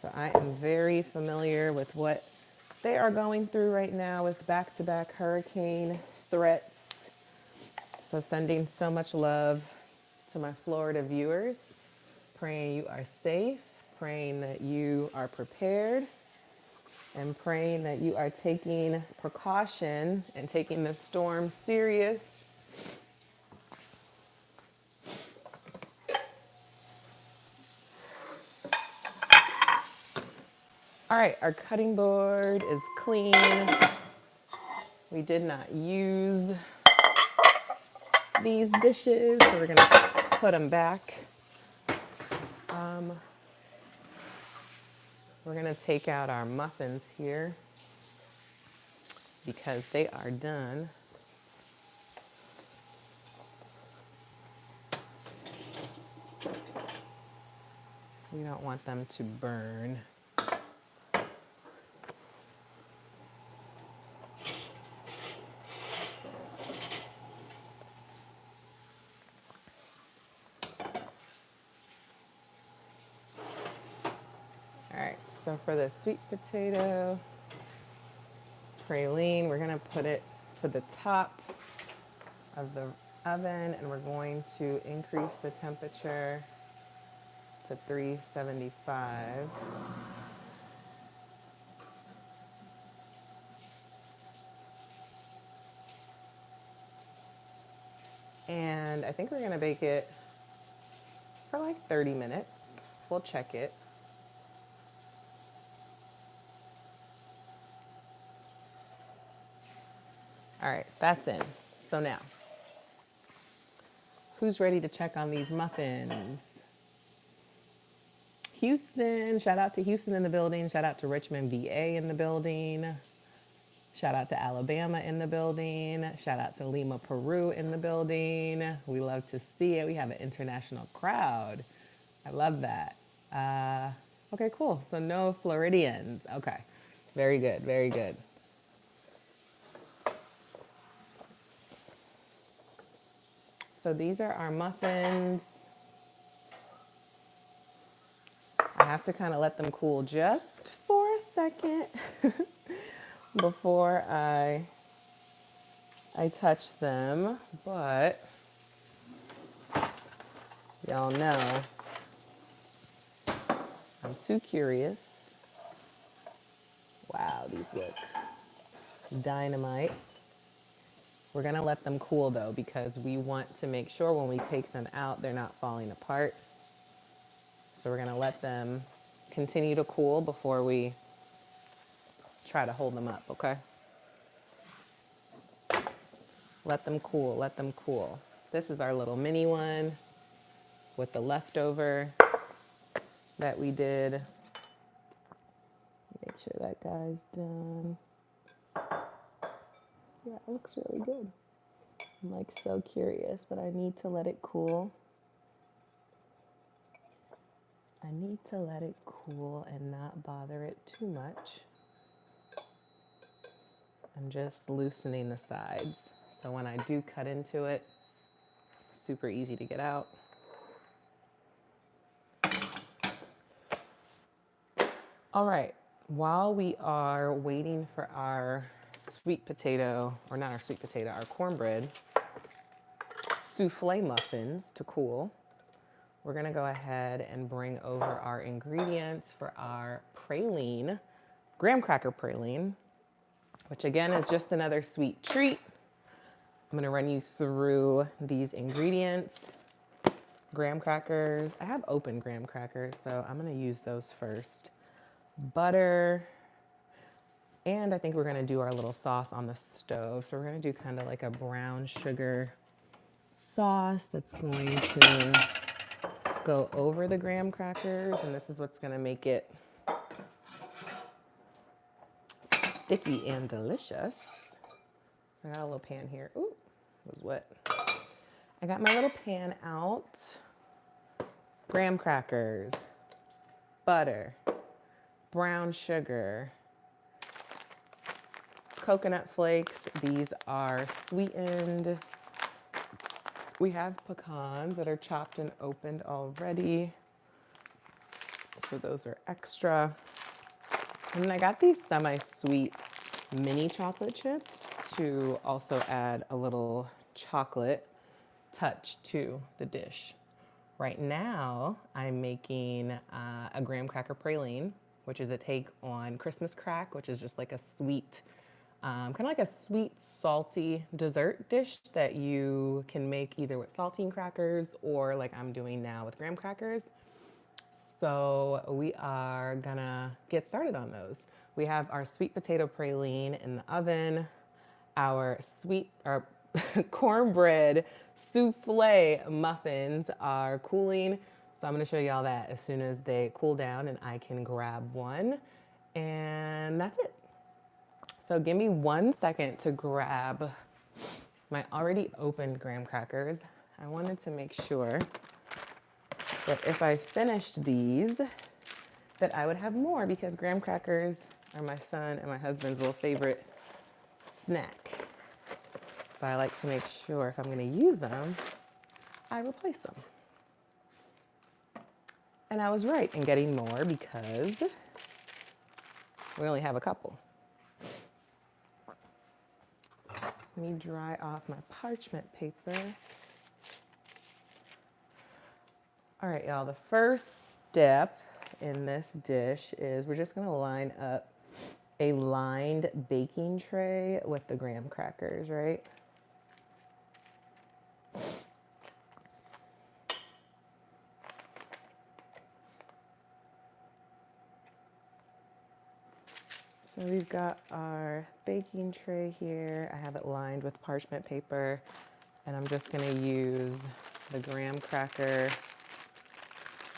so I am very familiar with what they are going through right now with back-to-back hurricane threats. So sending so much love to my Florida viewers, praying you are safe, praying that you are prepared, and praying that you are taking precaution and taking the storm serious. All right, our cutting board is clean. We did not use these dishes, so we're gonna put them back. We're gonna take out our muffins here because they are done. We don't want them to burn. All right, so for the sweet potato praline, we're gonna put it to the top of the oven and we're going to increase the temperature to 375. And I think we're gonna bake it for like 30 minutes. We'll check it. All right, that's in. So now, who's ready to check on these muffins? Houston, shout out to Houston in the building. Shout out to Richmond, VA in the building. Shout out to Alabama in the building. Shout out to Lima, Peru in the building. We love to see it. We have an international crowd. I love that. Okay, cool. So no Floridians. Okay, very good, very good. So these are our muffins. I have to kind of let them cool just for a second before I touch them, but y'all know I'm too curious. Wow, these look dynamite. We're gonna let them cool though because we want to make sure when we take them out, they're not falling apart. So we're gonna let them continue to cool before we try to hold them up, okay? Let them cool, let them cool. This is our little mini one with the leftover that we did. Make sure that guy's done. Yeah, it looks really good. I'm like so curious, but I need to let it cool. I need to let it cool and not bother it too much. I'm just loosening the sides So when I do cut into it, super easy to get out. All right, while we are waiting for our sweet potato, or not our sweet potato, our cornbread souffle muffins to cool, we're gonna go ahead and bring over our ingredients for our praline, graham cracker praline, which again is just another sweet treat. I'm gonna run you through these ingredients. Graham crackers, I have open graham crackers, so I'm gonna use those first. Butter, and I think we're gonna do our little sauce on the stove. So we're gonna do kind of like a brown sugar sauce that's going to go over the graham crackers, and this is what's gonna make it sticky and delicious. So I got a little pan here. Ooh, it was wet. I got my little pan out. Graham crackers, butter, brown sugar, coconut flakes. These are sweetened. We have pecans that are chopped and opened already, so those are extra. And then I got these semi-sweet mini chocolate chips to also add a little chocolate touch to the dish. Right now, I'm making a graham cracker praline, which is a take on Christmas crack, which is just like a sweet, kind of like a sweet, salty dessert dish that you can make either with saltine crackers or like I'm doing now with graham crackers. So we are gonna get started on those. We have our sweet potato praline in the oven, our cornbread souffle muffins are cooling. So I'm gonna show you all that as soon as they cool down and I can grab one. And that's it. So give me 1 second to grab my already opened graham crackers. I wanted to make sure that if I finished these, that I would have more because graham crackers are my son and my husband's little favorite snack. So I like to make sure if I'm gonna use them, I replace them. And I was right in getting more because we only have a couple. Let me dry off my parchment paper. All right, y'all, the first step in this dish is we're just gonna line up a lined baking tray with the graham crackers, right? So we've got our baking tray here. I have it lined with parchment paper, and I'm just gonna use the graham cracker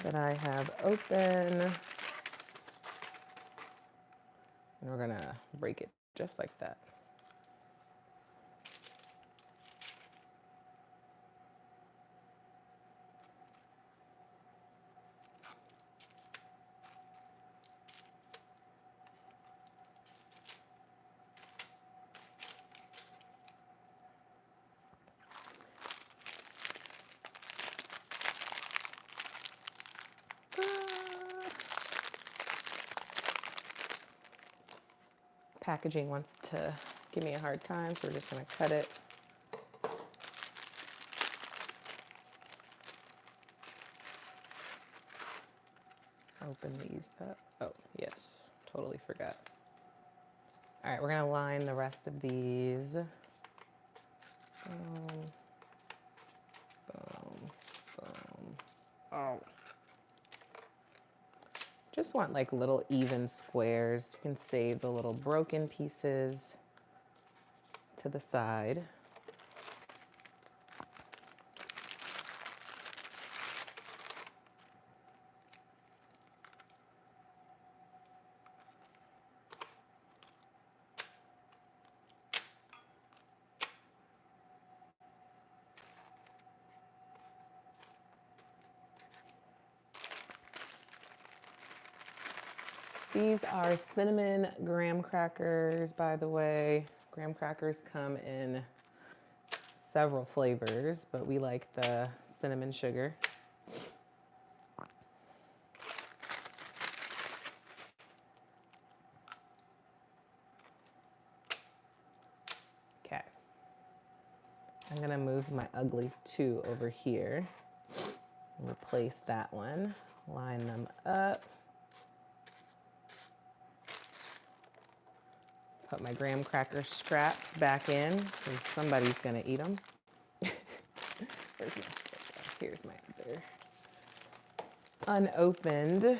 that I have open. And we're gonna break it just like that. Packaging wants to give me a hard time, so we're just gonna cut it. Open these up. Oh, yes, totally forgot. All right, we're gonna line the rest of these. Boom, boom, boom. Oh. Just want like little even squares. You can save the little broken pieces to the side. These are cinnamon graham crackers, by the way. Graham crackers come in several flavors, but we like the cinnamon sugar. Okay. I'm gonna move my ugly 2 over here and replace that one. Line them up. Put my graham cracker scraps back in because somebody's gonna eat them. Here's my other unopened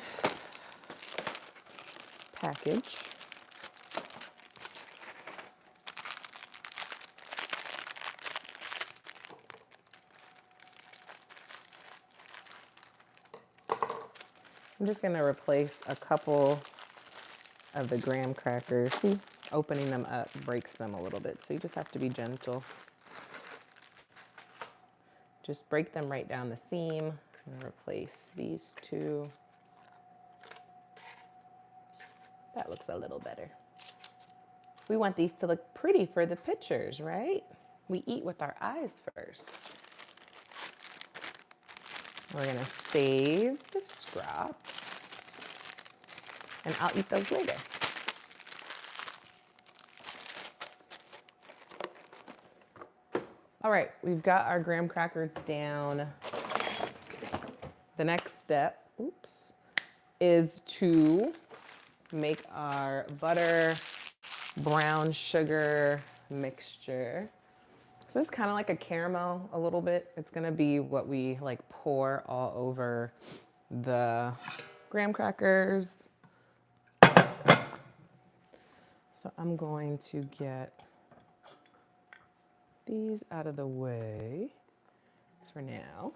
package. I'm just gonna replace a couple of the graham crackers. See, opening them up breaks them a little bit, so you just have to be gentle. Just break them right down the seam and replace these 2. That looks a little better. We want these to look pretty for the pictures, right? We eat with our eyes first. We're gonna save the scraps, and I'll eat those later. All right, we've got our graham crackers down. The next step, is to make our butter brown sugar mixture. So this is kind of like a caramel a little bit. It's gonna be what we like pour all over the graham crackers. So I'm going to get these out of the way for now.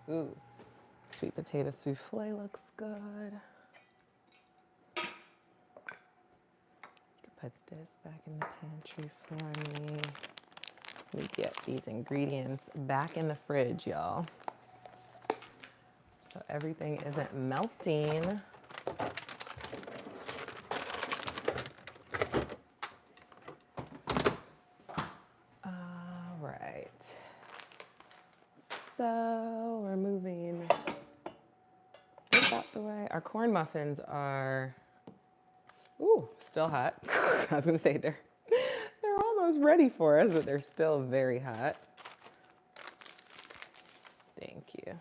Ooh, sweet potato souffle looks good. Put this back in the pantry for me. We get these ingredients back in the fridge, y'all. So everything isn't melting. All right. So we're moving this out the way. Our corn muffins are, still hot. I was gonna say they're almost ready for us, but they're still very hot. Thank you.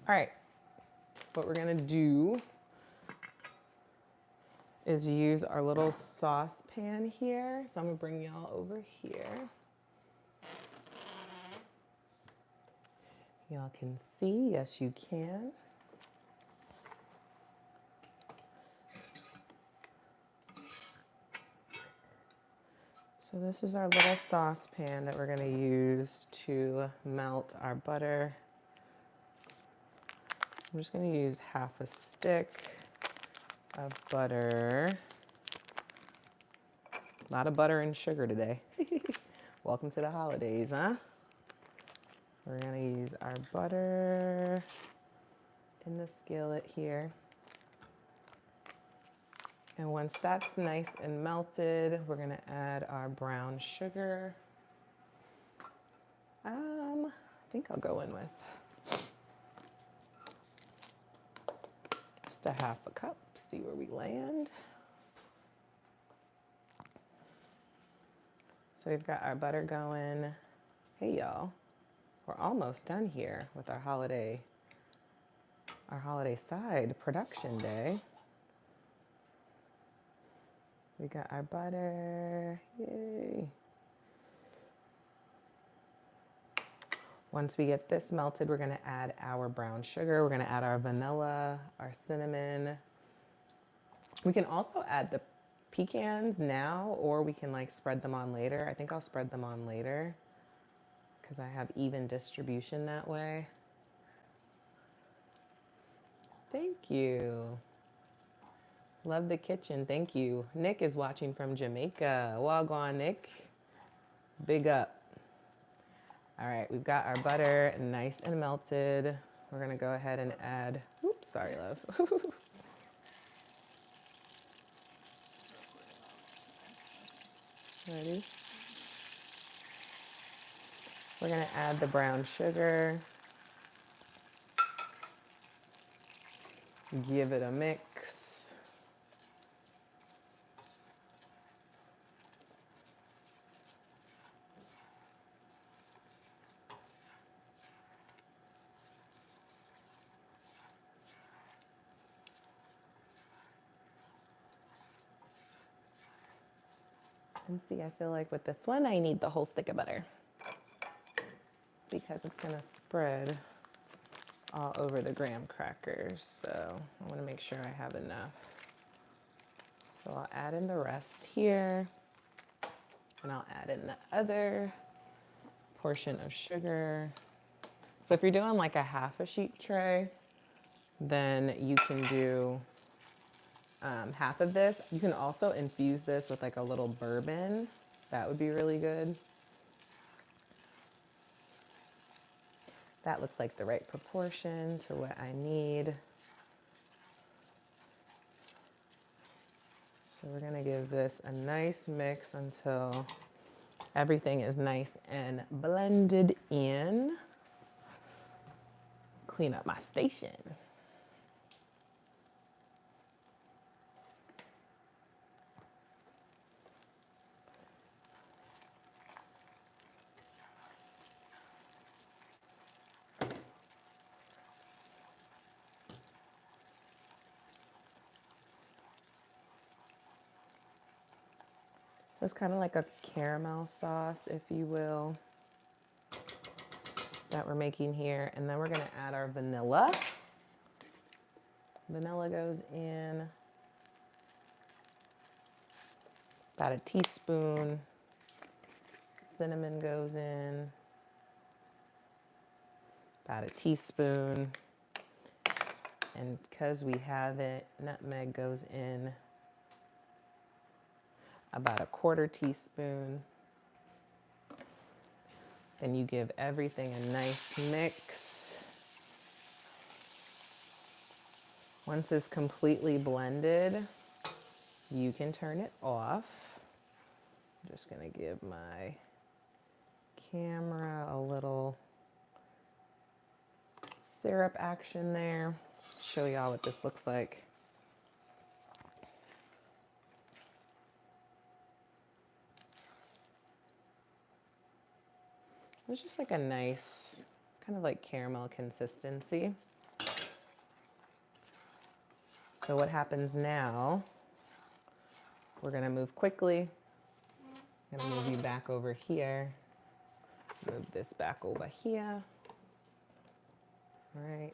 All right, what we're gonna do is use our little saucepan here. So I'm gonna bring y'all over here. Y'all can see, yes you can. So this is our little saucepan that we're gonna use to melt our butter. I'm just gonna use half a stick of butter. A lot of butter and sugar today. Welcome to the holidays, huh? We're gonna use our butter in the skillet here. And once that's nice and melted, we're gonna add our brown sugar. I think I'll go in with just a half a cup, see where we land. So we've got our butter going. Hey y'all, we're almost done here with our holiday side production day. We got our butter, yay. Once we get this melted, we're gonna add our brown sugar. We're gonna add our vanilla, our cinnamon. We can also add the pecans now, or we can like spread them on later. I think I'll spread them on later because I have even distribution that way. Thank you. Love the kitchen, thank you. Nick is watching from Jamaica. Wagwan, Nick. Big up. All right, we've got our butter nice and melted. We're gonna go ahead and add, oops, sorry, love. Ready? We're gonna add the brown sugar. Give it a mix. And see, I feel like with this one, I need the whole stick of butter because it's gonna spread all over the graham crackers. So I wanna make sure I have enough. So I'll add in the rest here, and I'll add in the other portion of sugar. So if you're doing like a half a sheet tray, then you can do half of this. You can also infuse this with like a little bourbon. That would be really good. That looks like the right proportion to what I need. So we're gonna give this a nice mix until everything is nice and blended in. Clean up my station. So it's kind of like a caramel sauce, if you will, that we're making here. And then we're gonna add our vanilla. Vanilla goes in about a teaspoon. Cinnamon goes in about a teaspoon. And because we have it, nutmeg goes in about a quarter teaspoon. Then you give everything a nice mix. Once it's completely blended, you can turn it off. I'm just gonna give my camera a little syrup action there. Show y'all what this looks like. It's just like a nice, kind of like caramel consistency. So what happens now, we're gonna move quickly. I'm gonna move you back over here. Move this back over here. All right.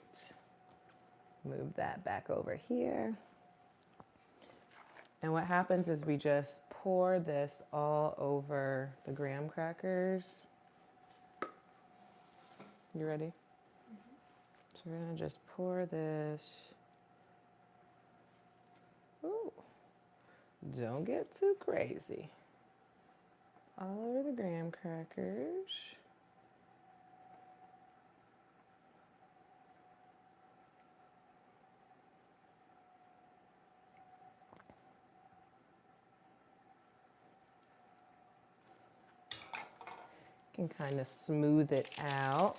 Move that back over here. And what happens is we just pour this all over the graham crackers. You ready? Mm-hmm. So we're gonna just pour this. Ooh, don't get too crazy. All over the graham crackers. Can kind of smooth it out.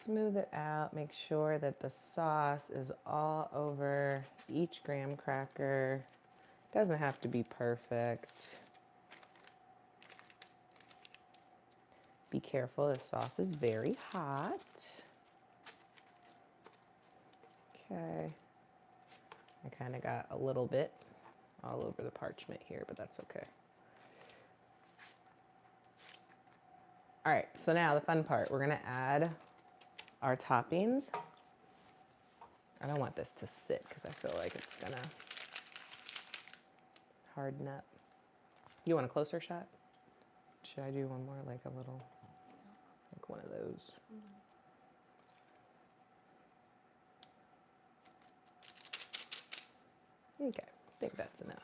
Smooth it out, make sure that the sauce is all over each graham cracker. Doesn't have to be perfect. Be careful, the sauce is very hot. Okay. I kind of got a little bit all over the parchment here, but that's okay. All right, so now the fun part, we're gonna add our toppings. I don't want this to sit because I feel like it's gonna harden up. You want a closer shot? Should I do one more, like a little? Like one of those. Okay, I think that's enough.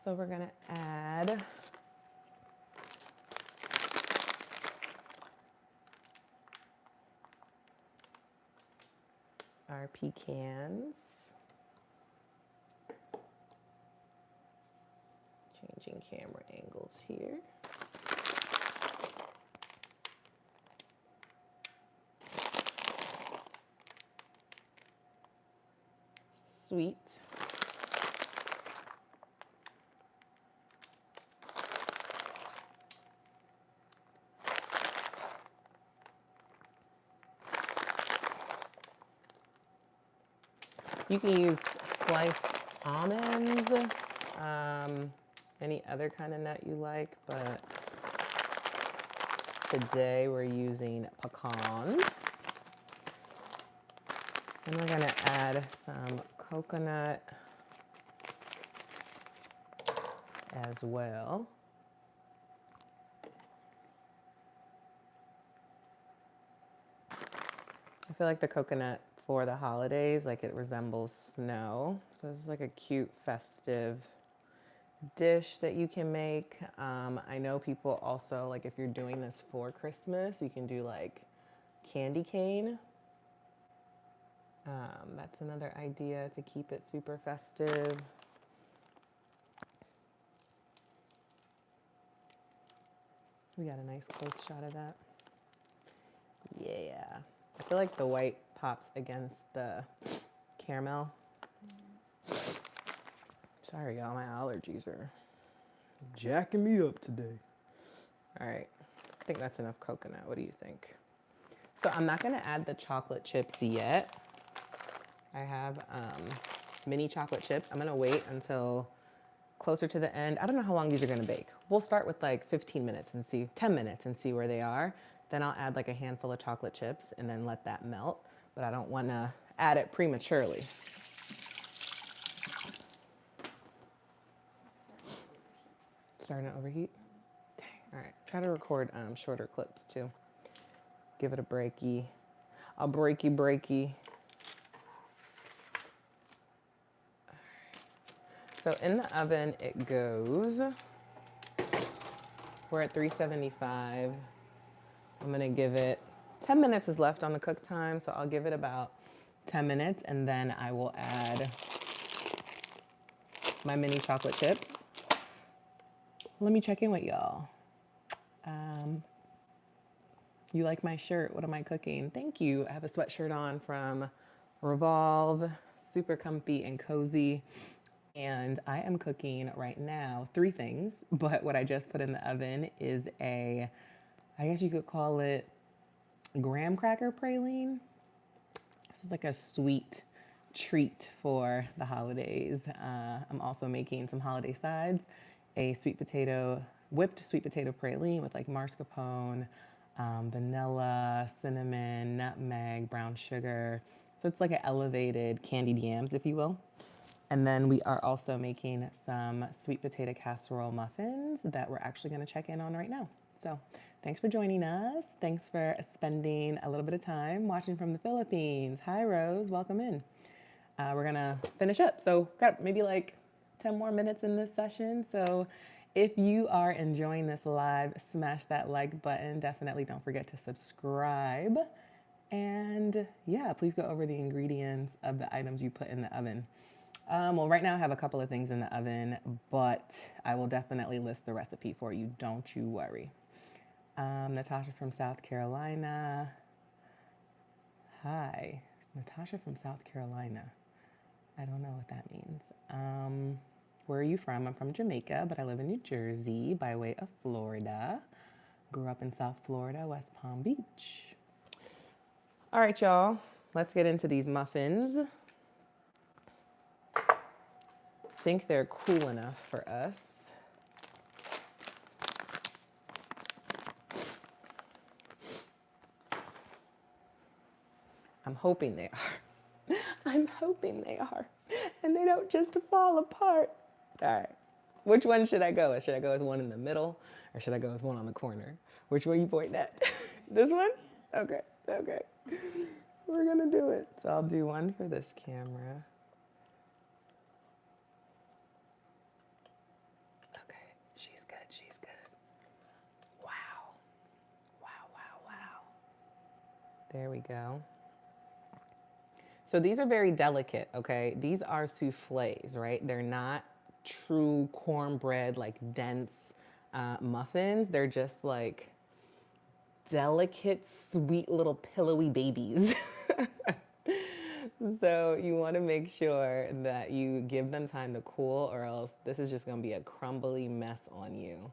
So we're gonna add our pecans. Changing camera angles here. Sweet. You can use sliced almonds, any other kind of nut you like, but today we're using pecans. And we're gonna add some coconut as well. I feel like the coconut for the holidays, like it resembles snow. So it's like a cute festive dish that you can make. I know people also, like if you're doing this for Christmas, you can do like candy cane. That's another idea to keep it super festive. We got a nice close shot of that. Yeah. I feel like the white pops against the caramel. Sorry, y'all, my allergies are jacking me up today. All right, I think that's enough coconut. What do you think? So I'm not gonna add the chocolate chips yet. I have mini chocolate chips. I'm gonna wait until closer to the end. I don't know how long these are gonna bake. We'll start with like 15 minutes and see, 10 minutes and see where they are. Then I'll add like a handful of chocolate chips and then let that melt. But I don't wanna add it prematurely. Starting to overheat? Dang. All right, try to record shorter clips too. Give it a breaky. A breaky. So in the oven it goes. We're at 375. I'm gonna give it 10 minutes is left on the cook time, so I'll give it about 10 minutes and then I will add my mini chocolate chips. Let me check in with y'all. You like my shirt? What am I cooking? Thank you. I have a sweatshirt on from Revolve, super comfy and cozy. And I am cooking right now 3 things, but what I just put in the oven is I guess you could call it graham cracker praline. This is like a sweet treat for the holidays. I'm also making some holiday sides, a whipped sweet potato praline with like mascarpone, vanilla, cinnamon, nutmeg, brown sugar. So it's like an elevated candied yams, if you will. And then we are also making some sweet potato casserole muffins that we're actually gonna check in on right now. So thanks for joining us. Thanks for spending a little bit of time watching from the Philippines. Hi, Rose, welcome in. We're gonna finish up. So got maybe like 10 more minutes in this session. So if you are enjoying this live, smash that like button. Definitely don't forget to subscribe. And yeah, please go over the ingredients of the items you put in the oven. Well, right now I have a couple of things in the oven, but I will definitely list the recipe for you. Don't you worry. Natasha from South Carolina. Hi, Natasha from South Carolina. I don't know what that means. Where are you from? I'm from Jamaica, but I live in New Jersey by way of Florida. Grew up in South Florida, West Palm Beach. All right, y'all, let's get into these muffins. I think they're cool enough for us. I'm hoping they are. I'm hoping they are. And they don't just fall apart. All right. Which one should I go with? Should I go with one in the middle or should I go with one on the corner? Which one you pointing at? This one? Okay. Okay. We're going to do it. So I'll do one for this camera. Okay. She's good. She's good. Wow. Wow, wow, wow. There we go. So these are very delicate, okay? These are souffles, right? They're not true cornbread, like dense muffins. They're just like delicate, sweet little pillowy babies. So you want to make sure that you give them time to cool or else this is just going to be a crumbly mess on you.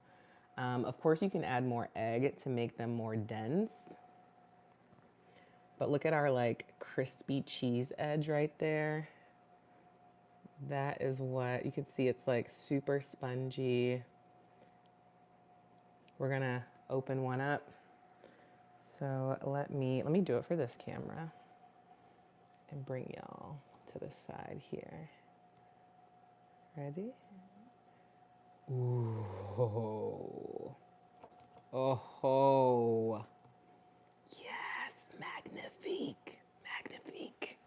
Of course, you can add more egg to make them more dense. But look at our like crispy cheese edge right there. That is what you can see. It's like super spongy. We're gonna open one up. So let me do it for this camera and bring y'all to the side here. Ready? Ooh. Oh. Yes, magnifique. Magnifique.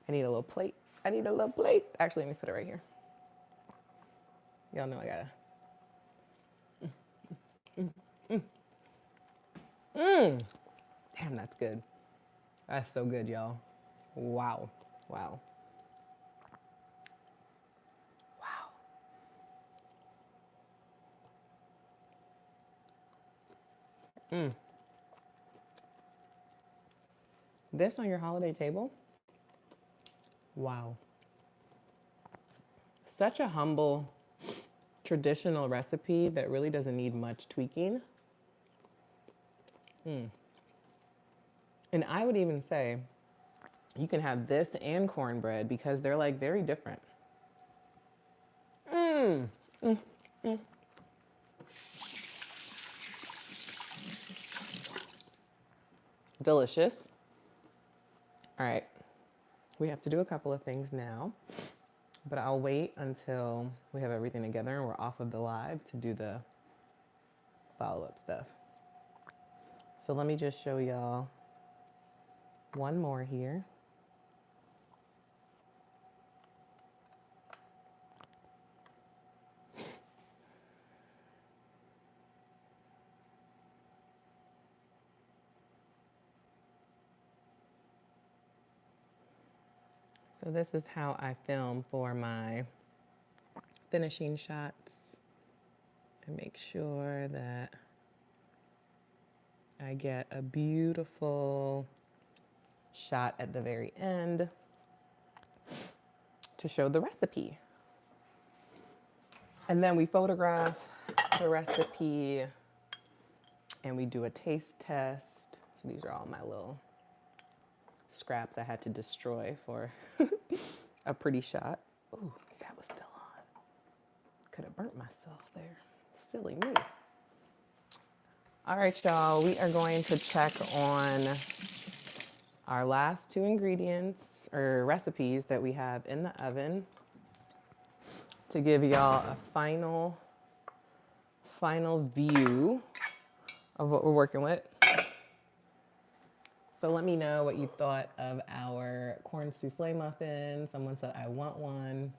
I need a little plate. I need a little plate. Actually, let me put it right here. Y'all know I gotta. Damn, that's good. That's so good, y'all. Wow. Wow. Wow. This on your holiday table? Wow. Such a humble, traditional recipe that really doesn't need much tweaking. And I would even say you can have this and cornbread because they're like very different. Delicious. All right. We have to do a couple of things now, but I'll wait until we have everything together and we're off of the live to do the follow-up stuff. So let me just show y'all one more here. So this is how I film for my finishing shots and make sure that I get a beautiful shot at the very end to show the recipe. And then we photograph the recipe and we do a taste test. So these are all my little scraps I had to destroy for a pretty shot. Ooh, that was still on. Could have burnt myself there. Silly me. All right, y'all, we are going to check on our last two ingredients or recipes that we have in the oven to give y'all a final view of what we're working with. So let me know what you thought of our corn souffle muffin. Someone said, I want one.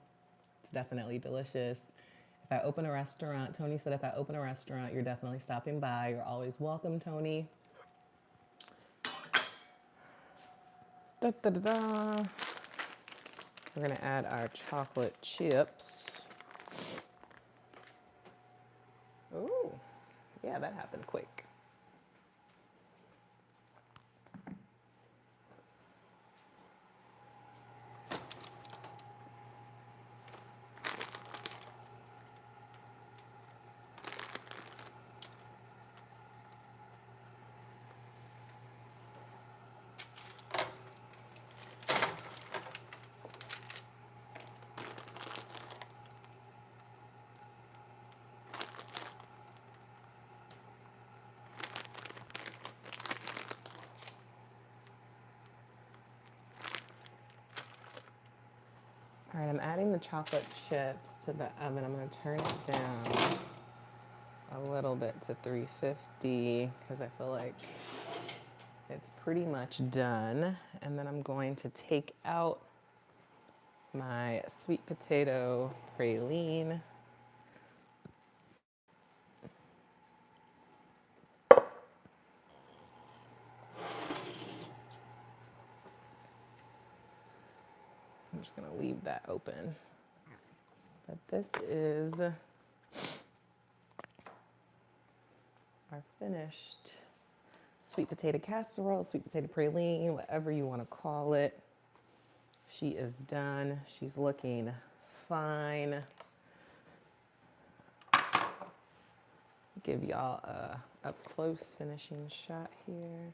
It's definitely delicious. If I open a restaurant, Tony said, if I open a restaurant, you're definitely stopping by. You're always welcome, Tony. Da, da, da, da. We're gonna add our chocolate chips. Ooh, yeah, that happened quick. All right, I'm adding the chocolate chips to the oven. I'm going to turn it down a little bit to 350 because I feel like it's pretty much done. And then I'm going to take out my sweet potato praline. I'm just going to leave that open. But this is our finished sweet potato casserole, sweet potato praline, whatever you want to call it. She is done. She's looking fine. Give y'all a up close finishing shot here.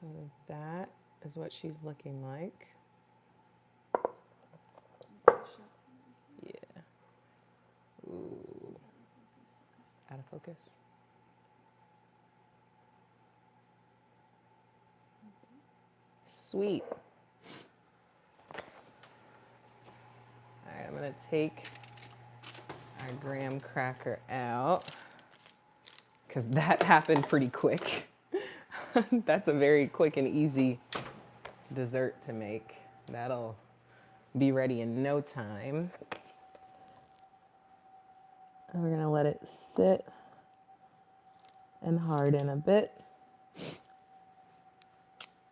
So that is what she's looking like. Yeah. Ooh. Out of focus. Sweet. All right, I'm gonna take our graham cracker out because that happened pretty quick. That's a very quick and easy dessert to make. That'll be ready in no time. And we're gonna let it sit and harden a bit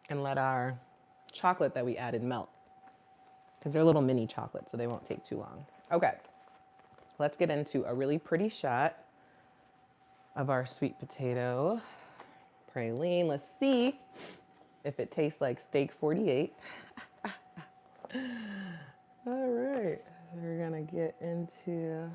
and let our chocolate that we added melt because they're little mini chocolates, so they won't take too long. Okay, let's get into a really pretty shot of our sweet potato praline. Let's see if it tastes like steak 48. All right, so we're gonna get into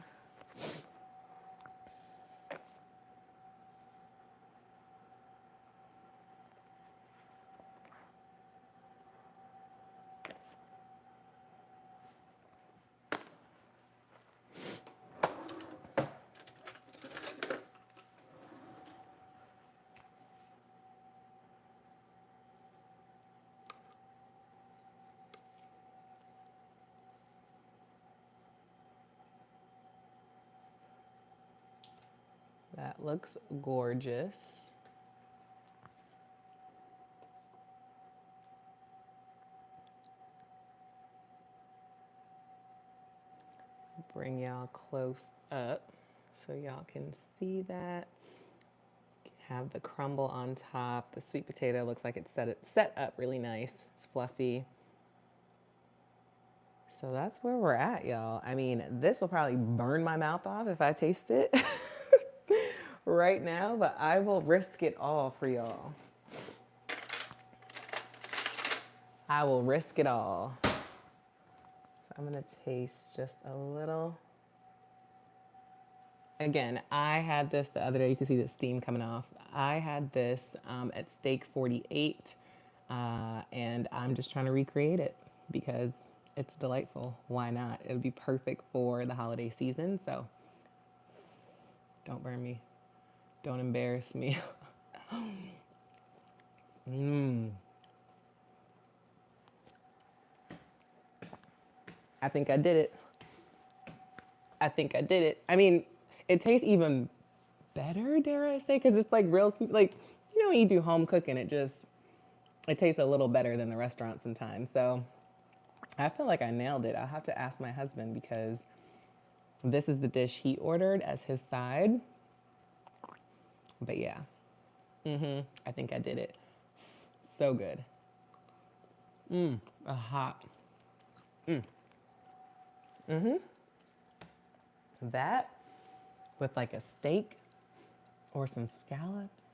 that. Looks gorgeous. Bring y'all close up so y'all can see that. Have the crumble on top. The sweet potato looks like it's set up really nice. It's fluffy. So that's where we're at, y'all. I mean, this will probably burn my mouth off if I taste it right now, but I will risk it all for y'all. I will risk it all. So I'm gonna taste just a little. Again, I had this the other day. You can see the steam coming off. I had this at Steak 48, and I'm just trying to recreate it because it's delightful. Why not? It'll be perfect for the holiday season. So don't burn me. Don't embarrass me. I think I did it. I think I did it. I mean, it tastes even better, dare I say, because it's like real sweet. Like, you know, when you do home cooking, it tastes a little better than the restaurant sometimes. So I feel like I nailed it. I'll have to ask my husband because this is the dish he ordered as his side. But yeah, I think I did it. So good. A hot. That with like a steak or some scallops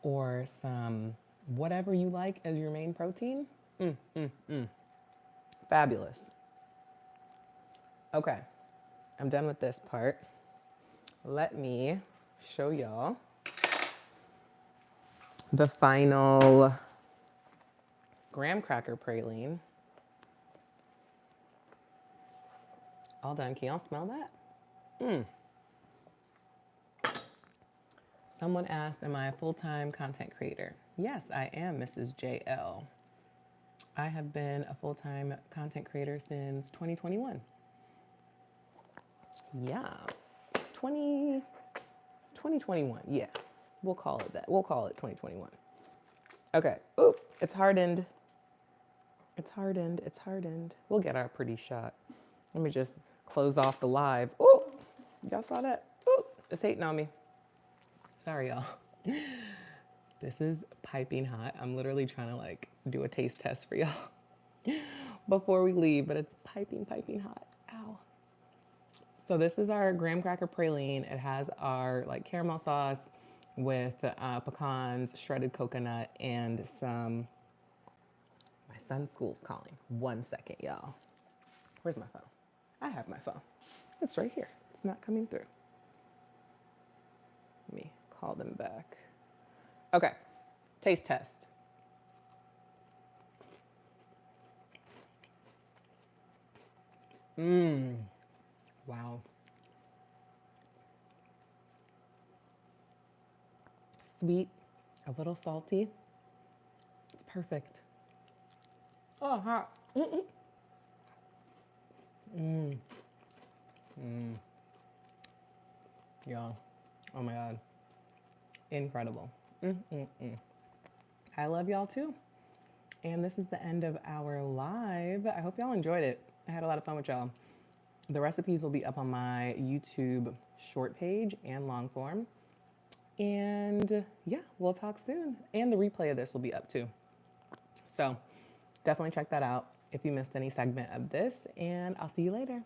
or some whatever you like as your main protein. Fabulous. Okay, I'm done with this part. Let me show y'all the final graham cracker praline. All done. Can y'all smell that? Someone asked, am I a full-time content creator? Yes, I am, Mrs. JL. I have been a full-time content creator since 2021. Yeah, 2021. Yeah, we'll call it that. We'll call it 2021. Okay. Oop, it's hardened. It's hardened. It's hardened. We'll get our pretty shot. Let me just close off the live. Ooh, y'all saw that? Ooh, it's hating on me. Sorry, y'all. This is piping hot. I'm literally trying to like do a taste test for y'all before we leave, but it's piping hot. Ow. So this is our graham cracker praline. It has our like caramel sauce with pecans, shredded coconut, and some, my son's school's calling. 1 second, y'all. Where's my phone? I have my phone. It's right here. It's not coming through. Let me call them back. Okay, taste test. Wow. Sweet, a little salty. It's perfect. Oh, hot. Y'all, oh my God. Incredible. I love y'all too. And this is the end of our live. I hope y'all enjoyed it. I had a lot of fun with y'all. The recipes will be up on my YouTube short page and long form. And yeah, we'll talk soon. And the replay of this will be up too. So definitely check that out if you missed any segment of this. And I'll see you later.